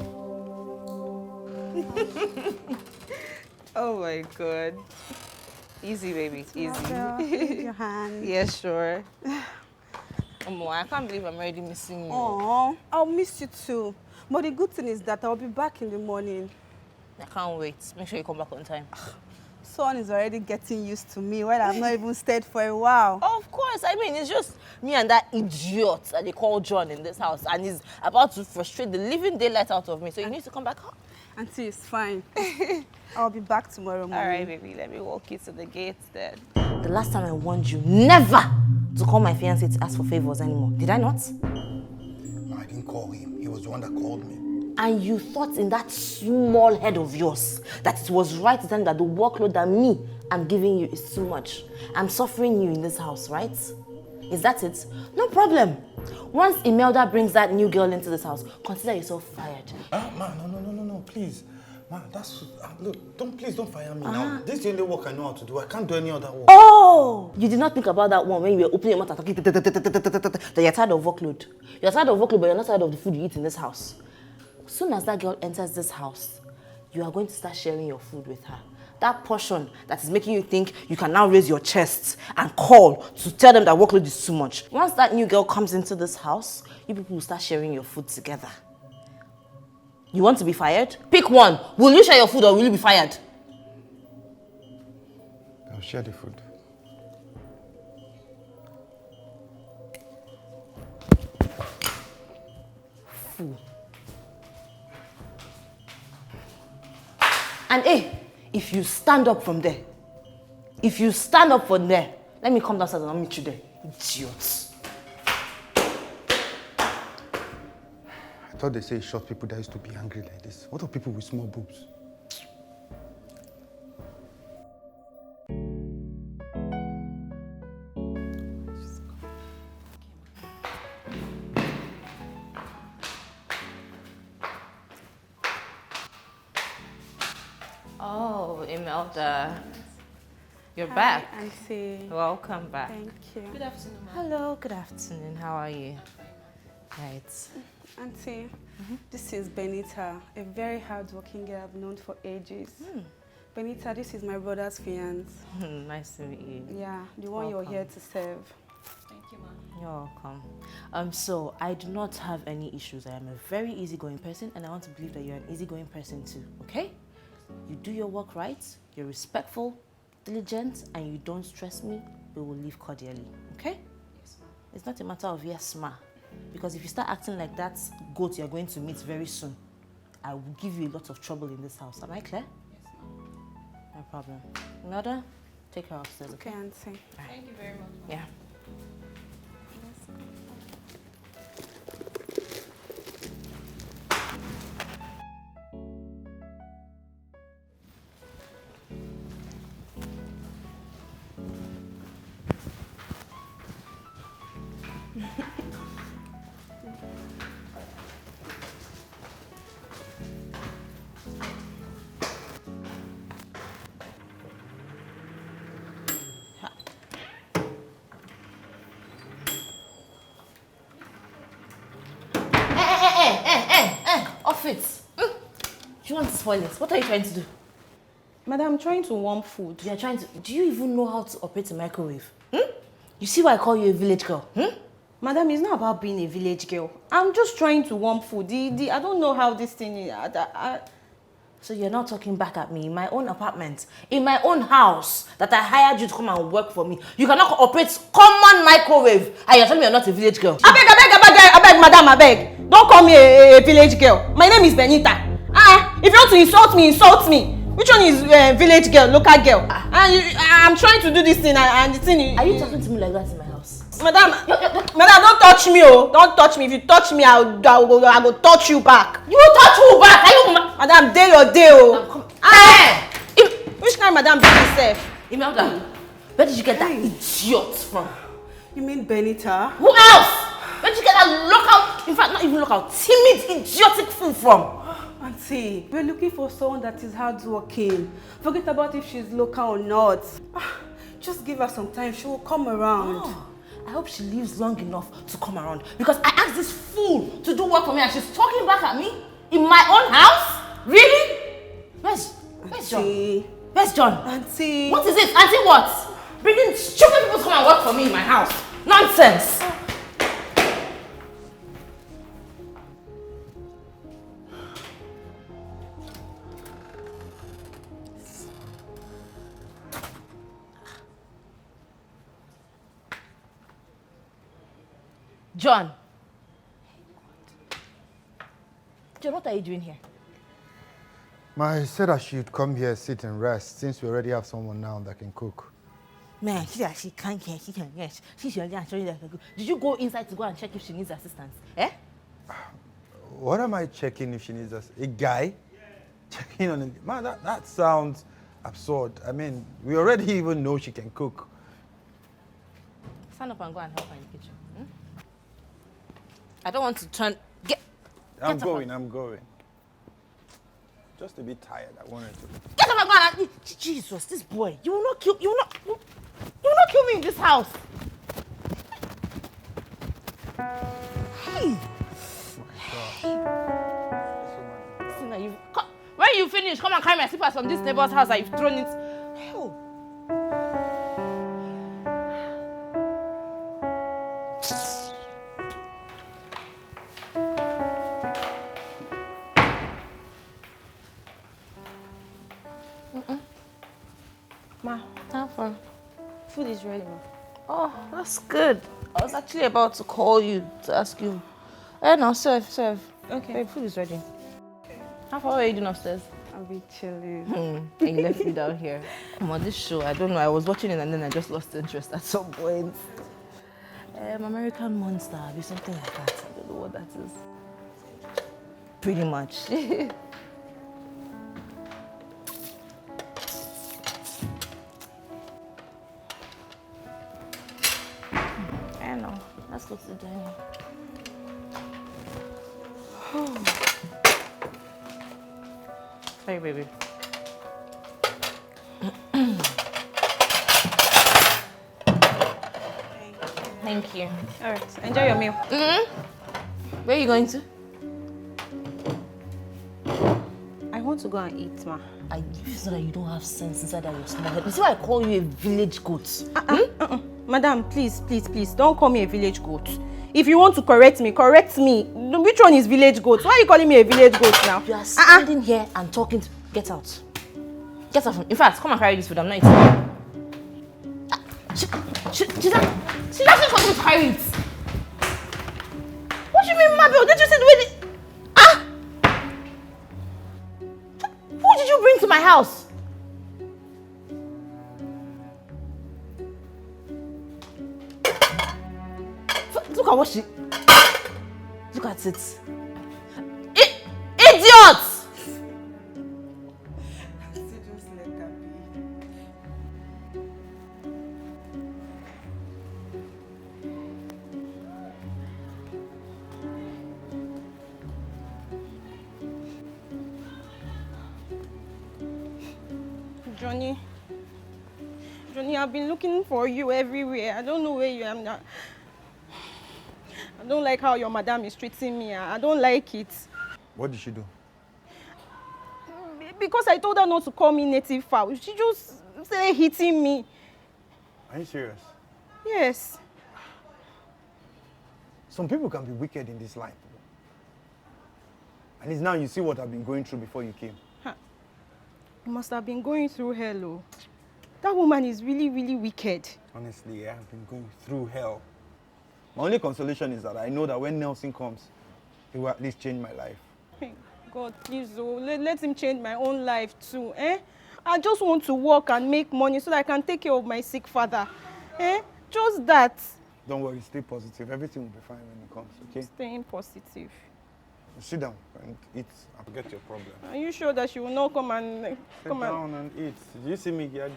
Oh my God. Easy, baby. Easy. Your hand. Yeah, sure. I can't believe I'm already missing you. Oh, I'll miss you too. But the good thing is that I'll be back in the morning. I can't wait. Make sure you come back on time. Son is already getting used to me while I've not even stayed for a while. Of course. I mean, it's just me and that idiot that they call John in this house. And he's about to frustrate the living daylight out of me. So you need to come back home. Auntie, it's fine. I'll be back tomorrow morning. All right, baby. Let me walk you to the gate then. The last time I warned you never to call my fiancé to ask for favors anymore. Did I not? No, I didn't call him. He was the one that called me. And you thought in that small head of yours that it was right to tell me that the workload that I'm giving you is too much. I'm suffering you in this house, right? Is that it? No problem. Once Imelda brings that new girl into this house, consider yourself fired. Ma, no, please. Ma, that's... look, please don't fire me now. This is the only work I know how to do. I can't do any other work. Oh! You did not think about that one when you were opening your mouth and talking that you're tired of workload. You're tired of workload, but you're not tired of the food you eat in this house. As soon as that girl enters this house, you are going to start sharing your food with her. That portion that is making you think you can now raise your chest and call to tell them that workload is too much. Once that new girl comes into this house, you people will start sharing your food together. You want to be fired? Pick one. Will you share your food or will you be fired? I'll share the food. Fool. And hey, if you stand up from there, let me come downstairs and I'll meet you there. Idiots. I thought they say short people that used to be angry like this. What are people with small boobs? Oh, Imelda. You're back. Auntie. Welcome back. Thank you. Hello, good afternoon. How are you? Right. Auntie, this is Benita, a very hardworking girl I've known for ages. Benita, this is my brother's fiance. Nice to meet you. Yeah, the one you're here to serve. Thank you, ma'am. You're welcome. So I do not have any issues. I am a very easygoing person, and I want to believe that you're an easygoing person too, okay? You do your work right, you're respectful, diligent, and you don't stress me, we will live cordially, okay? Yes, ma'am. It's not a matter of yes, ma. Because if you start acting like that goat you're going to meet very soon, I will give you a lot of trouble in this house. Am I clear? Yes, ma'am. No problem. Mother, take her upstairs, okay? Okay, Auntie. Thank you very much, ma'am. Yeah. Off it. You want to spoil it? What are you trying to do? Madam, I'm trying to warm food. You are trying to... Do you even know how to operate a microwave? You see why I call you a village girl? Madam, it's not about being a village girl. I'm just trying to warm food. I don't know how this thing is. So you're not talking back at me in my own apartment, in my own house that I hired you to come and work for me. You cannot operate common microwave, and you're telling me you're not a village girl. Abeg, madam, abeg. Don't call me a village girl. My name is Benita. If you want to insult me, insult me. Which one is village girl, local girl? I'm trying to do this thing, and the thing. Are you talking to me like that in my house? Madam, don't touch me, oh! Don't touch me. If you touch me, I will touch you back. You will touch who back? Are you? Madam, day your day, oh! Which kind of madam be this self? Imelda, where did you get that idiot from? You mean Benita? Who else? Where did you get that local, in fact, not even local, timid, idiotic fool from? Auntie, we're looking for someone that is hardworking. Forget about if she's local or not. Just give her some time, she will come around. I hope she lives long enough to come around, because I asked this fool to do work for me and she's talking back at me in my own house? Really? Where's John? Where's John? Auntie. What is it? Auntie what? Bringing stupid people to come and work for me in my house. Nonsense. John, what are you doing here? I said I should come here, sit and rest, since we already have someone now that can cook. Man, she can't get, she can get. She should actually like. Did you go inside to go and check if she needs assistance? Eh? What am I checking if she needs us? A guy? Checking on a... Man, that sounds absurd. I mean, we already even know she can cook. Stand up and go and help her in the kitchen. I don't want to turn... I'm going. Just a bit tired, I wanted to. Get up and go and... Jesus, this boy. You will not kill me in this house. Hey. Listen, when you finish, come and carry my slippers from this neighbor's house that you've thrown it. Hell. Ma, Time for food is ready, ma. Oh, that's good. I was actually about to call you to ask you. No, serve. Okay. Babe, food is ready. Okay. How far are you doing upstairs? I'll be chilling. And you left me down here. Come on, this show, I don't know. I was watching it and then I just lost interest at some point. American Monster, be something like that. I don't know what that is. Pretty much. I know. Let's go to the dining. Hey, baby. Thank you. All right, enjoy your meal. Where are you going to? want to go and eat, ma. I feel that you don't have sense inside that your small head. You see why I call you a village goat? Madam, please, don't call me a village goat. If you want to correct me, correct me. Which one is village goat? Why are you calling me a village goat now? You are standing here and talking to... Get out. Get out from... In fact, come and carry this food. I'm not eating. She's asking for me to carry it. What do you mean, Mabel? Did you see the way the... Who did you bring to my house? Look at what she... Look at it. Idiot! Johnny, I've been looking for you everywhere. I don't know where you are now. I don't like how your madam is treating me. I don't like it. What did she do? Because I told her not to call me native fowl. She just started hitting me. Are you serious? Yes. Some people can be wicked in this life. And it's now you see what I've been going through before you came. You must have been going through hell, oh. That woman is really, really wicked. Honestly, yeah, I've been going through hell. My only consolation is that I know that when Nelson comes, he will at least change my life. Hey, God, please, oh, let him change my own life too, eh? I just want to work and make money so that I can take care of my sick father. Eh? Just that. Don't worry, stay positive. Everything will be fine when he comes, okay? Staying positive. Sit down and eat and forget your problem. Are you sure that she will not come and... Sit down and eat. You see me here,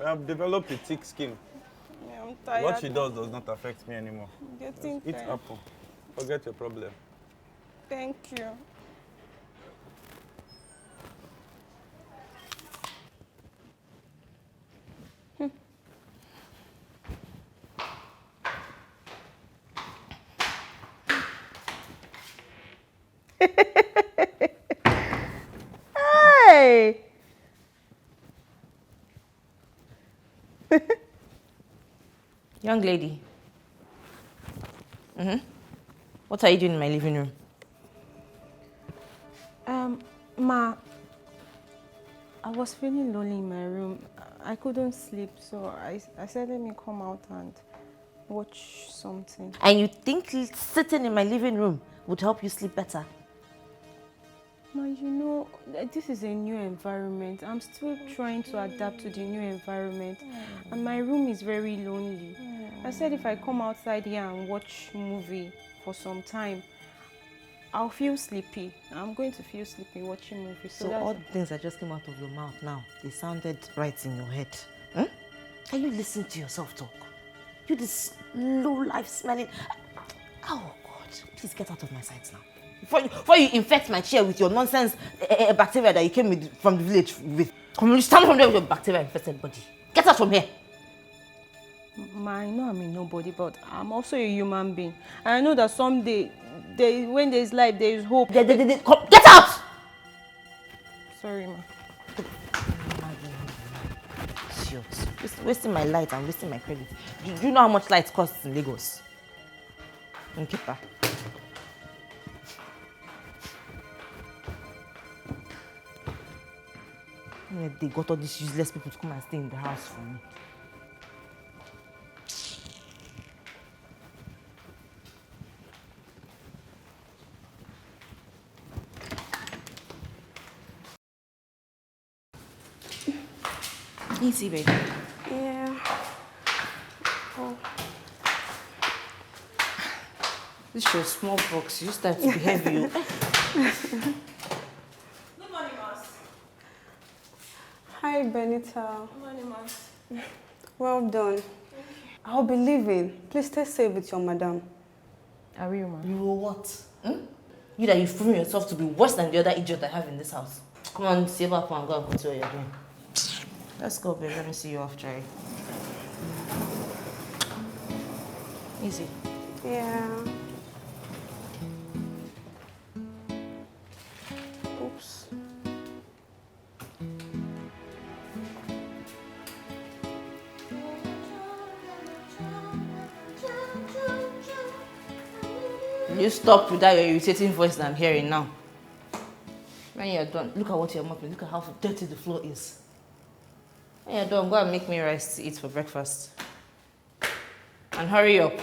I've developed a thick skin. Yeah, I'm tired. What she does not affect me anymore. I'm getting Eat tired. apple. Forget your problem. Thank you. Hey! Young lady. What are you doing in my living room? Ma, I was feeling lonely in my room. I couldn't sleep, so I said let me come out and watch something. And you think sitting in my living room would help you sleep better? Ma, you know, this is a new environment. I'm still trying to adapt to the new environment. And my room is very lonely. I said if I come outside here and watch movie for some time, I'll feel sleepy. I'm going to feel sleepy watching movies. So all the things that just came out of your mouth now, they sounded right in your head. Can you listen to yourself talk? You this low-life smelling... Oh, God. Please get out of my sight now. Before you infect my chair with your nonsense bacteria that you came with from the village with. Come on, stand from there with your bacteria-infested body. Get out from here. Ma, I know I'm a nobody, but I'm also a human being. And I know that someday, when there's life, there is hope. Come, get out! Sorry, ma. Shit. Wasting my light and wasting my credit. Do you know how much light costs in Lagos? Keeper. Yeah, they got all these useless people to come and stay in the house for me. Easy, baby. Yeah. Oh. This is your small box. You just have to be heavy. Good morning, Mas. Hi, Benita. Good morning, Mas. Well done. I'll be leaving. Please stay safe with your madam. Are you, ma? You will what? You that you've proven yourself to be worse than the other idiot I have in this house. Come on, save up and go and continue what you're doing. Let's go, babe. Let me see you off, Jerry. Easy. Yeah. Oops. You stop with that your irritating voice that I'm hearing now. When you're done, look at what you're mopping. Look at how dirty the floor is. When you're done, go and make me rice to eat for breakfast. And hurry up.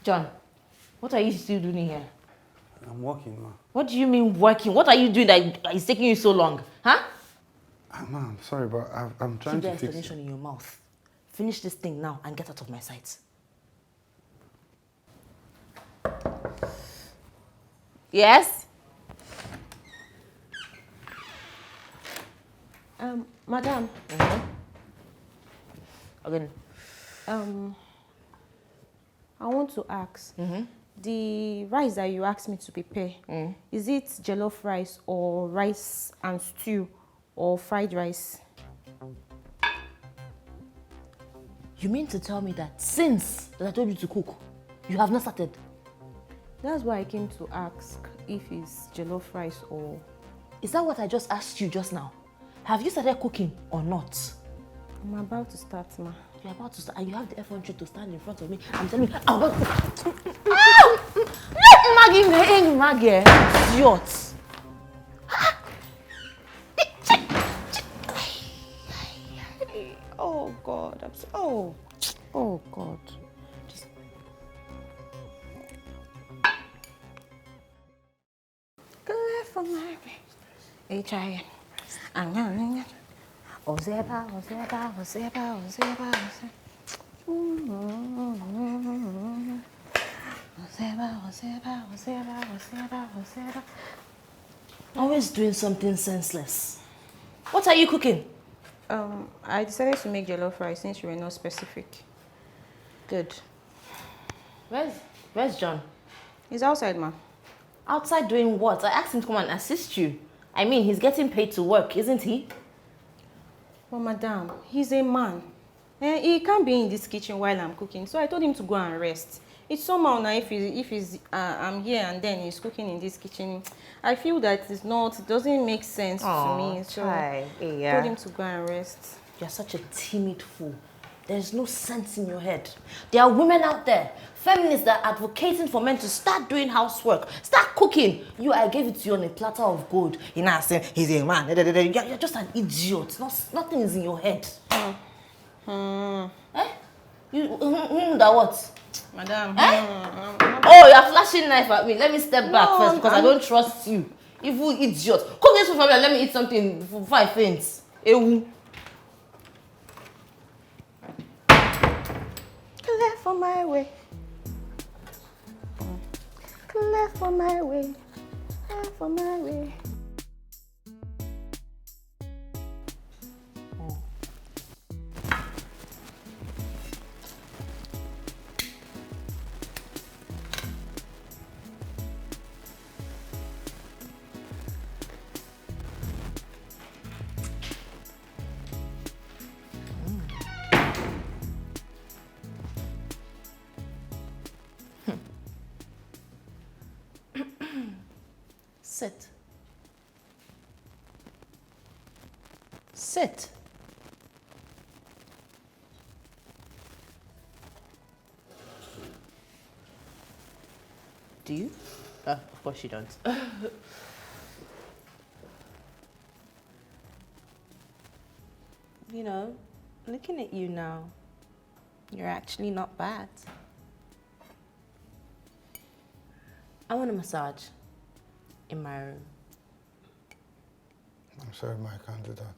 John, what are you still doing here? I'm working, ma. What do you mean working? What are you doing that is taking you so long? Huh? Ma, I'm sorry, but I'm trying Keep the to fix it. explanation in your mouth. Finish this thing now and get out of my sight. Yes? Madam. Again. I want to ask, the rice that you asked me to prepare, is it jollof rice or rice and stew or fried rice? You mean to tell me that since that I told you to cook, you have not started? That's why I came to ask if it's jollof rice or... Is that what I just asked you just now? Have you started cooking or not? I'm about to start, ma. You're about to start and you have the effrontery to stand in front of me. I'm telling you, I'm about to... Maggie, Maggie, idiot. Oh, God. I'm so... Oh, God. Just... Good for my... H-I-N. Ozeba, Ozeba, Ozeba, Ozeba, Ozeba. Always doing something senseless. What are you cooking? I decided to make jollof rice since you were not specific. Good. Where's John? He's outside, ma. Outside doing what? I asked him to come and assist you. I mean, he's getting paid to work, isn't he? Well, madam, he's a man. He can't be in this kitchen while I'm cooking, so I told him to go and rest. It's somehow now if I'm here and then he's cooking in this kitchen. I feel that it doesn't make sense to me. So I told him to go and rest. You're such a timid fool. There's no sense in your head. There are women out there, feminists that are advocating for men to start doing housework, start cooking. I gave it to you on a platter of gold. You're not saying he's a man. You're just an idiot. Nothing is in your head. Eh? That what? Madam. Oh, you're flashing knife at me. Let me step back first because I don't trust you. Evil idiot. Cook this food for me and let me eat something before I faint. Ewu. Clear for my way. Clear for my way. Clear for my way. Sit. Sit. Do you? Of course you don't. You know, looking at you now, you're actually not bad. I want a massage in my room. I'm sorry, ma, I can't do that.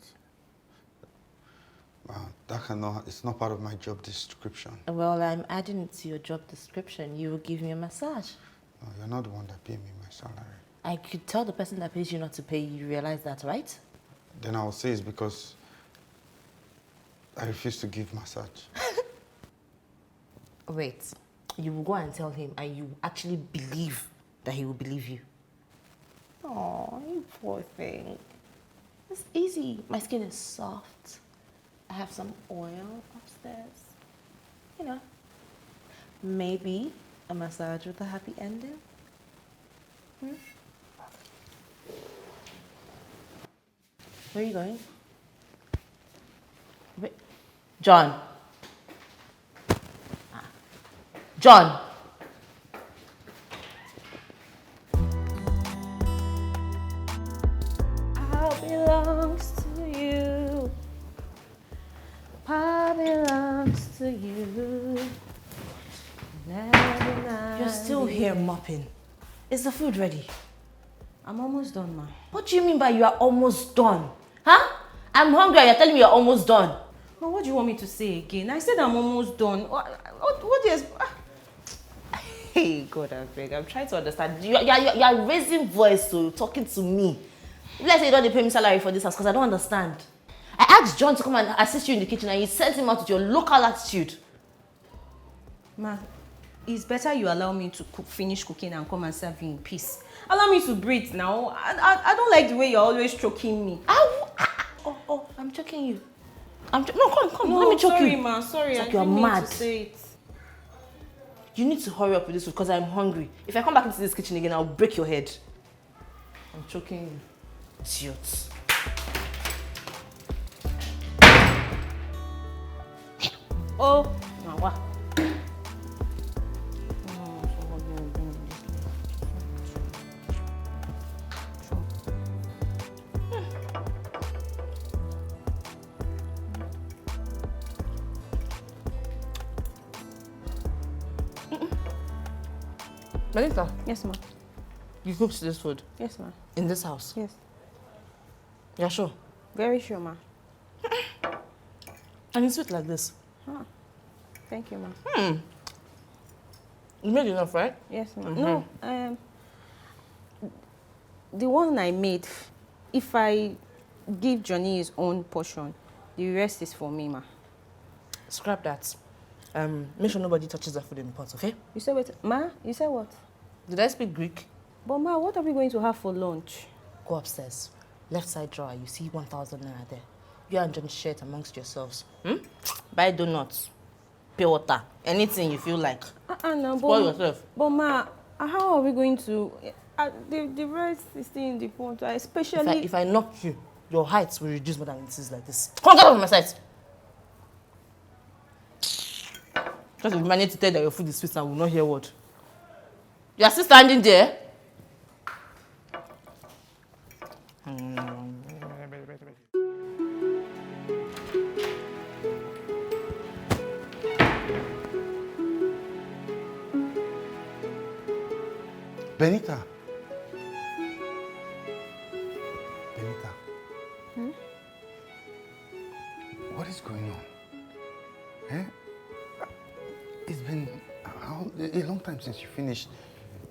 It's not part of my job description. Well, I'm adding it to your job description. You will give me a massage. No, you're not the one that paid me my salary. I could tell the person that pays you not to pay you. You realize that, right? Then I'll say it's because I refuse to give massage. Wait, you will go and tell him and you actually believe that he will believe you. Oh, you poor thing. It's easy. My skin is soft. I have some oil upstairs. You know, maybe a massage with a happy ending. Where are you going? Wait. John. John. All belongs to you. All belongs to you. You're still here mopping. Is the food ready? I'm almost done, ma. What do you mean by you are almost done? Huh? I'm hungry and you're telling me you're almost done. Ma, what do you want me to say again? I said I'm almost done. What is... Hey, God, I beg. I'm trying to understand. You're raising voice to talking to me. Let's say you don't pay me salary for this house because I don't understand. I asked John to come and assist you in the kitchen and you sent him out with your local attitude. Ma, it's better you allow me to finish cooking and come and serve you in peace. Allow me to breathe now. I don't like the way you're always choking me. I'm choking you. No, come. No, Let me choke sorry, you. Ma, sorry. It's like I you're didn't mean mad. to say it. You need to hurry up with this food because I'm hungry. If I come back into this kitchen again, I'll break your head. I'm choking you. Idiot. Oh, now what? Melissa, Yes, ma. you cooked this food Yes, ma. in this house? Yes. Yeah, sure. Very sure, ma. And it's sweet like this. Thank you, ma. You made enough, right? Yes, ma. No, the one I made, if I give Johnny his own portion, the rest is for me, ma. Scrap that. Make sure nobody touches the food in the pot, okay? You said what? Ma, you said what? Did I speak Greek? But ma, what are we going to have for lunch? Go upstairs. Left side drawer, you see 1,000 naira there. You and John share it amongst yourselves. Buy donuts, pure water, anything you feel like. No, Spoil yourself. But ma, how are we going to... the rest is still in the pot, especially... If I knock you, your height will reduce more than it is like this. Come get off my sight! Just if you manage to tell that your food is sweet and will not hear a word. You are still standing there? Benita. Benita. What is going on? Eh? It's been a long time since you finished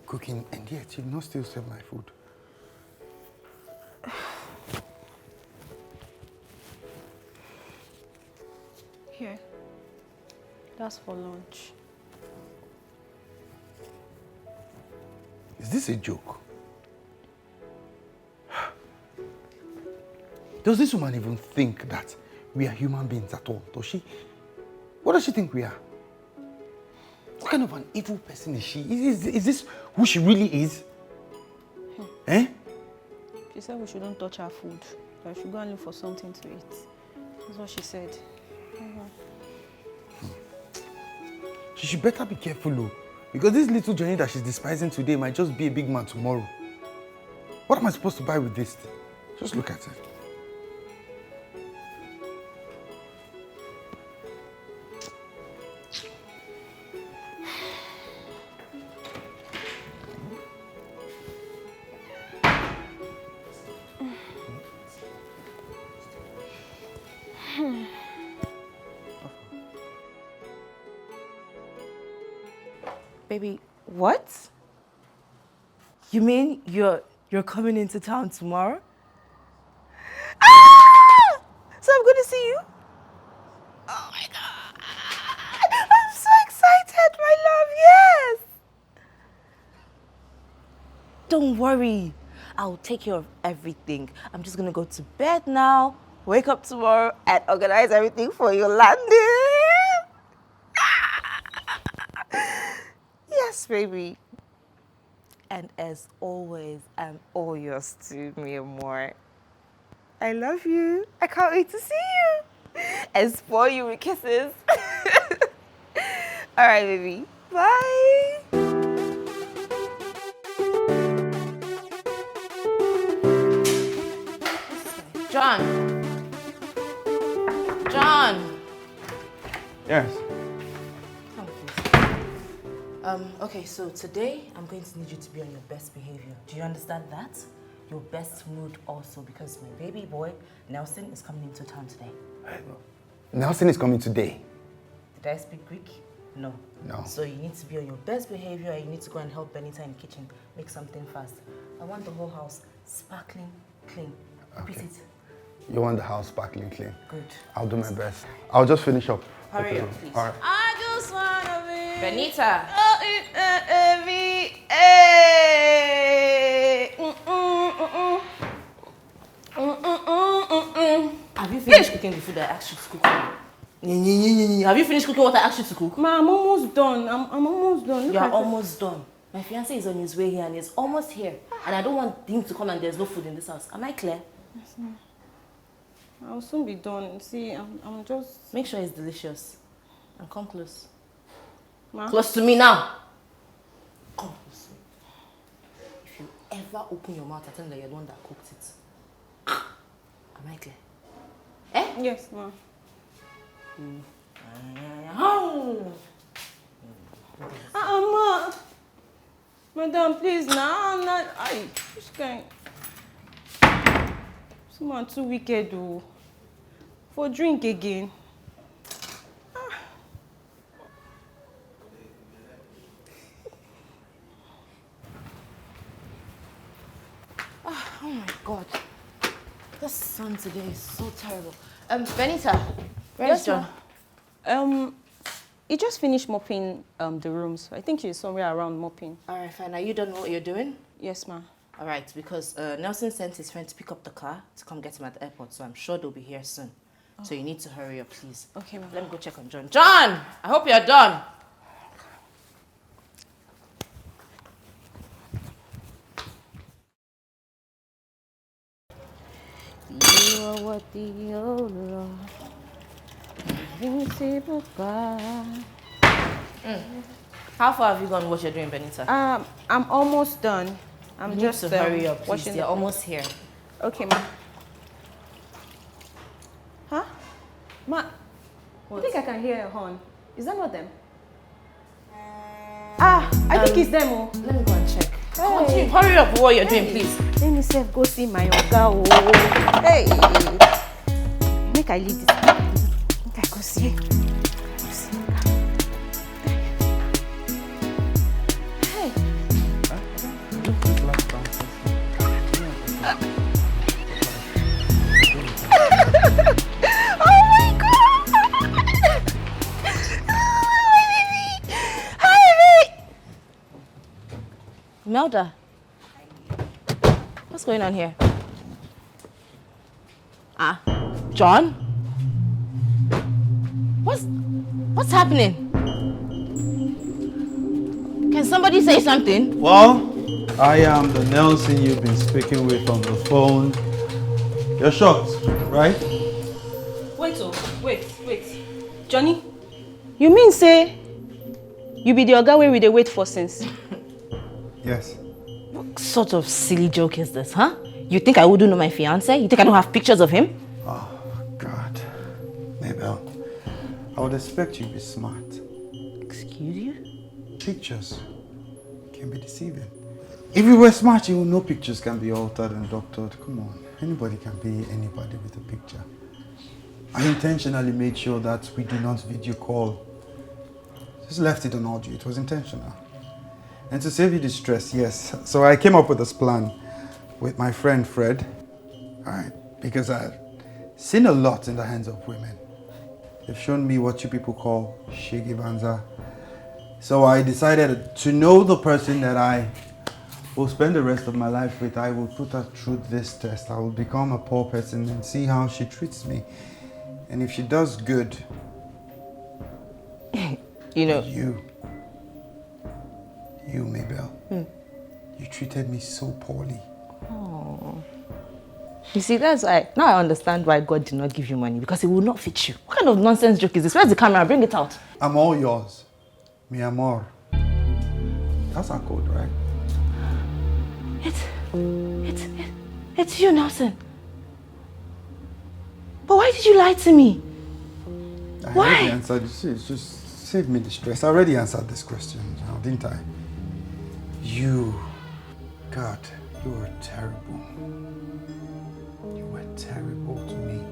cooking, and yet you've not still served my food. Here. That's for lunch. Is this a joke? Does this woman even think that we are human beings at all? Does she? What does she think we are? What kind of an evil person is she? Is this who she really is? Eh? She said we shouldn't touch her food. That we should go and look for something to eat. That's what she said. She should better be careful, though. Because this little Johnny that she's despising today might just be a big man tomorrow. What am I supposed to buy with this thing? Just look at it. Baby, what? You mean you're coming into town tomorrow? Ah! So I'm going to see you? Oh my God! I'm so excited, my love, yes! Don't worry, I'll take care of everything. I'm just going to go to bed now, wake up tomorrow, and organize everything for you, landing. Yes, baby. And as always, I'm all yours to me and more. I love you. I can't wait to see you. And spoil you with kisses. All right, baby. Bye. John. John. Yes. Come, please. Okay, so today I'm going to need you to be on your best behavior. Do you understand that? Your best mood also, because my baby boy, Nelson, is coming into town today. Nelson is coming today. Did I speak Greek? No. No. So you need to be on your best behavior and you need to go and help Benita in the kitchen. Make something fast. I want the whole house sparkling clean. Repeat it. You want the house sparkling clean? Good. I'll do my best. I'll just finish up. Hurry up, please. All right. I just wanna be. Benita. Have you finished cooking the food I asked you to cook? Have you finished cooking what I asked you to cook? Ma, I'm almost done. I'm almost done. You're almost done. My fiancé is on his way here and he's almost here. And I don't want him to come and there's no food in this house. Am I clear? Yes, ma'am. I'll soon be done. See, I'm just... Make sure it's delicious. And come close. Ma? Close to me now. Come close. If you ever open your mouth, I tell you that you're the one that cooked it. Am I clear? Eh? Yes, ma'am. Ma. Madam, please, now I'm not... Which kind? Someone too wicked, though. For drink again. Oh my God. The sun today is so terrible. Benita, where's John? He just finished mopping the rooms. I think he's somewhere around mopping. All right, fine. Are you done what you're doing? Yes, ma'am. All right, because Nelson sent his friend to pick up the car to come get him at the airport, so I'm sure they'll be here soon. Oh. So you need to hurry up, please. Okay, ma'am. Let me go check on John. John! I hope you're done. You are what the old Lord. Invincible God. How far have you gone with what you're doing, Benita? I'm almost done. I'm just to hurry up, please. They're almost here. Okay, ma. Huh? Ma, I think I can hear a horn. Is that not them? I think it's them. Oh. Let me go and check. Hey. Hurry up with what you're doing, please. Let me say, go see my oga. Oh. Hey. Make I leave this. Make I go see. Go see. Hey. Oh my God! Hi, baby. Hi, baby. Melda. What's going on here? John? What's happening? Can somebody say something? Well, I am the Nelson you've been speaking with on the phone. You're shocked, right? Wait. Johnny, you mean say you be the oga where we dey wait for since? Yes. What sort of silly joke is this, huh? You think I wouldn't know my fiancé? You think I don't have pictures of him? Oh, God. Mabel, I would expect you to be smart. Excuse you? Pictures can be deceiving. If you were smart, you would know pictures can be altered and doctored. Come on. Anybody can be anybody with a picture. I intentionally made sure that we do not video call. Just left it on audio. It was intentional. And to save you the stress, yes. So I came up with this plan with my friend Fred. Alright, because I've seen a lot in the hands of women. They've shown me what you people call shigi banza. So I decided to know the person that I will spend the rest of my life with. I will put her through this test. I will become a poor person and see how she treats me. And if she does good, you know. You, Mabel, you treated me so poorly. Oh. You see, that's why, now I understand why God did not give you money, because it will not fit you. What kind of nonsense joke is this? Where's the camera? Bring it out. I'm all yours. Mi amor. That's our code, right? It's you, Nelson. But why did you lie to me? I Why? already answered. It's just save me the stress. I already answered this question, didn't I? You, God, you were terrible. You were terrible to me.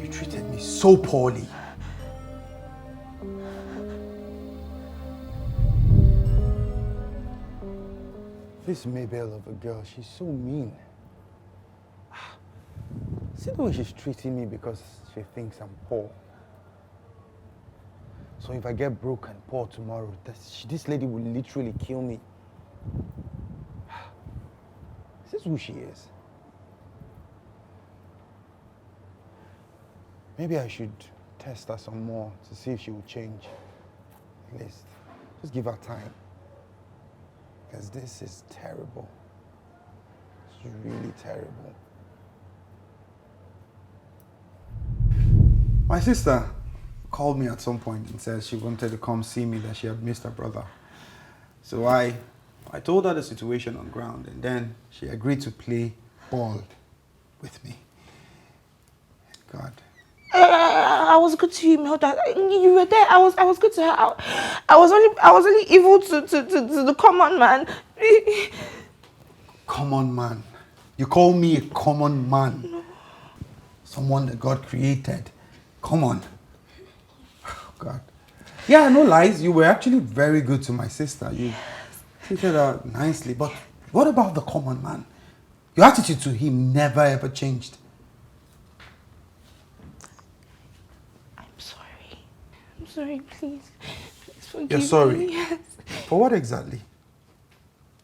You treated me so poorly. This Mabel of a girl, she's so mean. See the way she's treating me because she thinks I'm poor. So if I get broke and poor tomorrow, this lady will literally kill me. Is this who she is? Maybe I should test her some more to see if she will change. At least, just give her time. Because this is terrible. It's really terrible. My sister called me at some point and said she wanted to come see me, that she had missed her brother. So I told her the situation on ground, and then she agreed to play ball with me. God. I was good to you, Melda. You were there. I was good to her. I was only evil to the common man. Common man. You call me a common man? No. Someone that God created. Come on. Oh, God. Yeah, no lies. You were actually very good to my sister. You treated her nicely. But what about the common man? Your attitude to him never ever changed. I'm sorry, please. Please forgive You're sorry? me. Yes. For what exactly?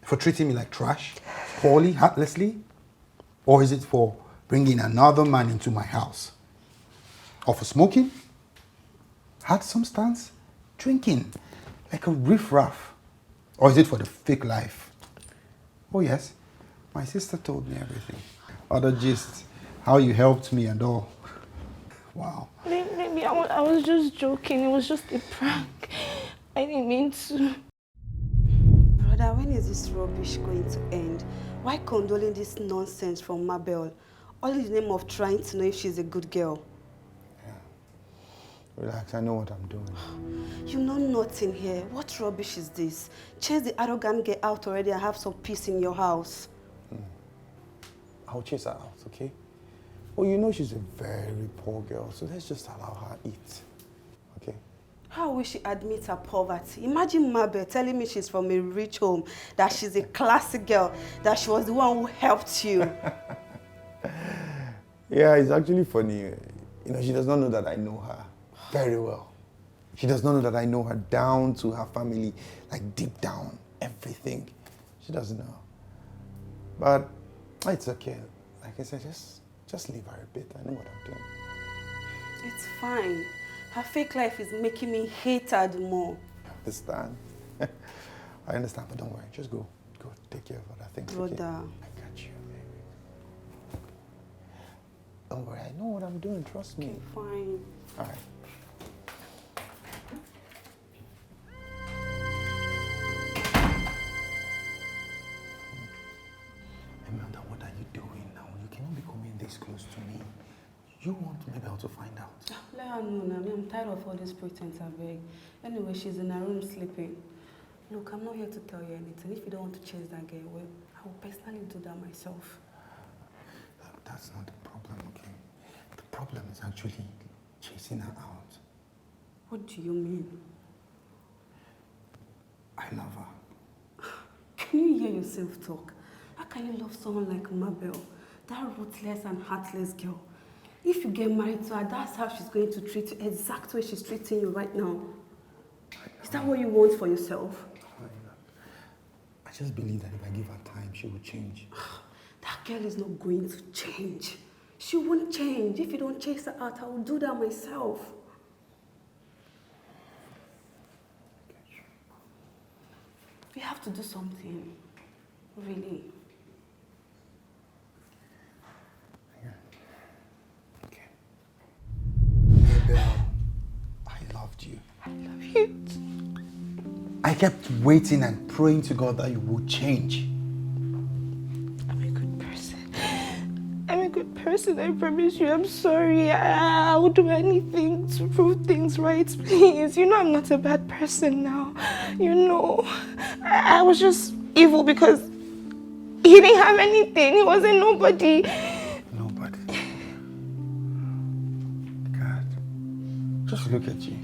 For treating me like trash? Poorly? Heartlessly? Or is it for bringing another man into my house? Or for smoking? Hard substance? Drinking? Like a riffraff? Or is it for the fake life? Oh yes, my sister told me everything. Other gist, how you helped me and all. Wow. Maybe I was just joking. It was just a prank. I didn't mean to. Brother, when is this rubbish going to end? Why condoling this nonsense from Mabel? All in the name of trying to know if she's a good girl. Yeah. Relax, I know what I'm doing. You know nothing here. What rubbish is this? Chase the arrogant girl out already and have some peace in your house. I'll chase her out, okay? Well, you know she's a very poor girl, so let's just allow her eat, okay? How will she admit her poverty? Imagine Mabel telling me she's from a rich home, that she's a classy girl, that she was the one who helped you. Yeah, it's actually funny. You know, she does not know that I know her very well. She does not know that I know her down to her family, like deep down, everything. She doesn't know. But it's okay. Like I said, just leave her a bit. I know what I'm doing. It's fine. Her fake life is making me hate her the more. I understand. I understand, but don't worry. Just go take care of other things. Brother. Okay? I got you, baby. Don't worry. I know what I'm doing. Trust me. Okay, fine. All right. Imelda, what are you doing now? You cannot be coming this close to me. You want Mabel to find out. Let her know now. I'm tired of all this pretense, I beg. Anyway, she's in her room sleeping. Look, I'm not here to tell you anything. If you don't want to chase that girl away, I will personally do that myself. Look, that's not the problem, okay? The problem is actually chasing her out. What do you mean? I love her. Can you hear yourself talk? How can you love someone like Mabel, that ruthless and heartless girl? If you get married to her, that's how she's going to treat you, exactly the way she's treating you right now. Is that what you want for yourself? I just believe that if I give her time, she will change. That girl is not going to change. She won't change. If you don't chase her out, I will do that myself. We have to do something. Really. I kept waiting and praying to God that you would change. I'm a good person, I promise you. I'm sorry. I will do anything to prove things right, please. You know I'm not a bad person now. You know, I was just evil because he didn't have anything. He wasn't nobody. Nobody. God, just look at you.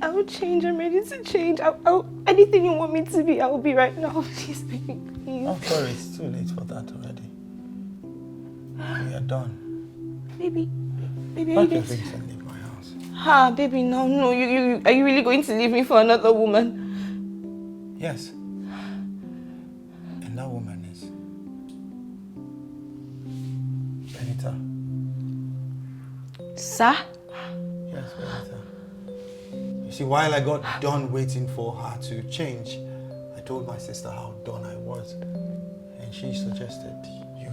I will change. I'm ready to change. Anything you want me to be, I will be right now. Please, baby, please. I'm sorry, it's too late for that already. We are done. Baby, Pack your things and leave my house. Baby, no. You are you really going to leave me for another woman? Yes. And that woman is Benita. Sir? Yes, Benita. You see, while I got done waiting for her to change, I told my sister how done I was. And she suggested you.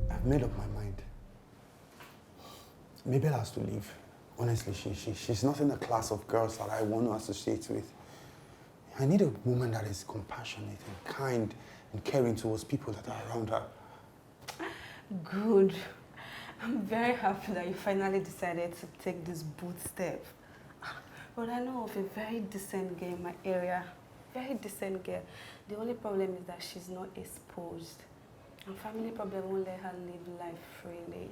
I've made up my mind. Mabel has to leave. Honestly, she's not in the class of girls that I want to associate with. I need a woman that is compassionate and kind and caring towards people that are around her. Good. I'm very happy that you finally decided to take this bold step. But I know of a very decent girl in my area. Very decent girl. The only problem is that she's not exposed. And family problem won't let her live life freely.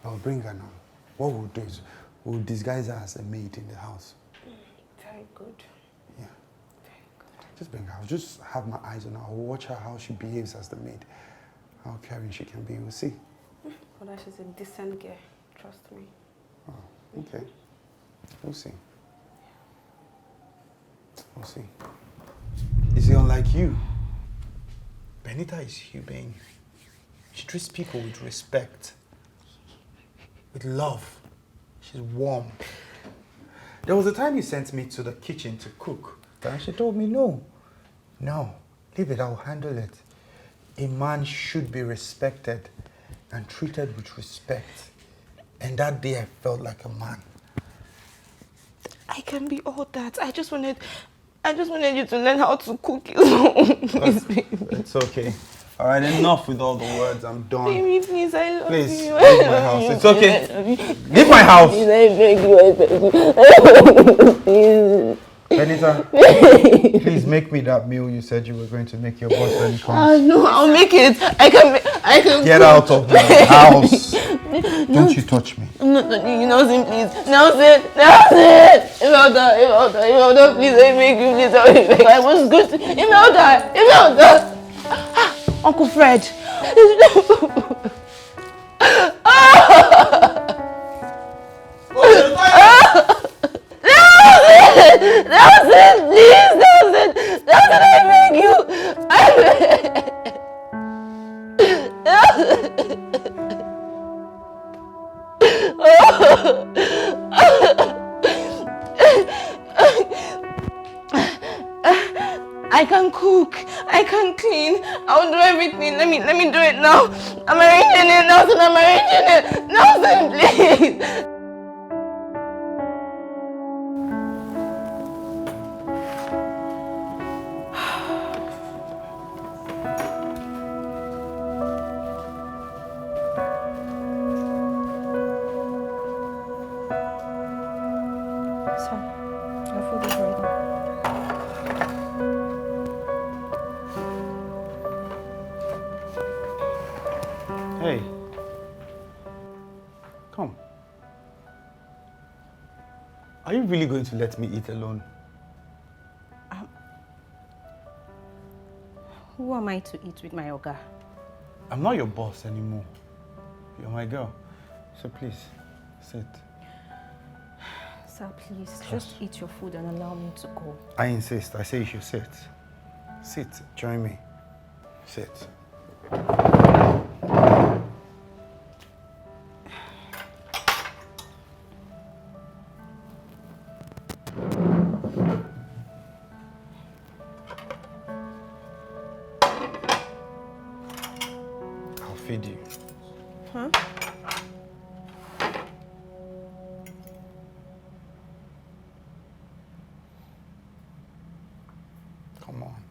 I'll bring her now. What we'll do is we'll disguise her as a maid in the house. Very good. Yeah. Very good. Just bring her. I'll just have my eyes on her. I'll watch her how she behaves as the maid. How caring she can be. We'll see. But that she's a decent girl. Trust me. Oh, okay. We'll see. We'll see. You see, unlike you, Benita is humane. She treats people with respect, with love. She's warm. There was a time you sent me to the kitchen to cook, and she told me, no, leave it, I'll handle it. A man should be respected and treated with respect. And that day I felt like a man. I can be all that. I just wanted you to learn how to cook. Please, baby. It's okay. All right, enough with all the words. I'm done. Baby, please, I love you. Please, leave my house. It's okay. Leave my house. Benita, please make me that meal you said you were going to make your boyfriend come. No, I'll make it. I can. Get out of my house. Don't you touch me. No, Nelson, please. Nelson, Imelda, please, I beg you, please, I was good. Imelda. Uncle Fred. Nelson, please, Nelson, I beg you. I can cook, I can clean, I'll do everything. Let me do it now. I'm arranging it, Nelson, Nelson, please. Hey. Come. Are you really going to let me eat alone? Who am I to eat with my Oga? I'm not your boss anymore. You're my girl. So please, sit. Sir, please, just eat your food and allow me to go. I insist. I say you should sit. Sit. Join me. Sit. I'll feed you. Huh? Come on.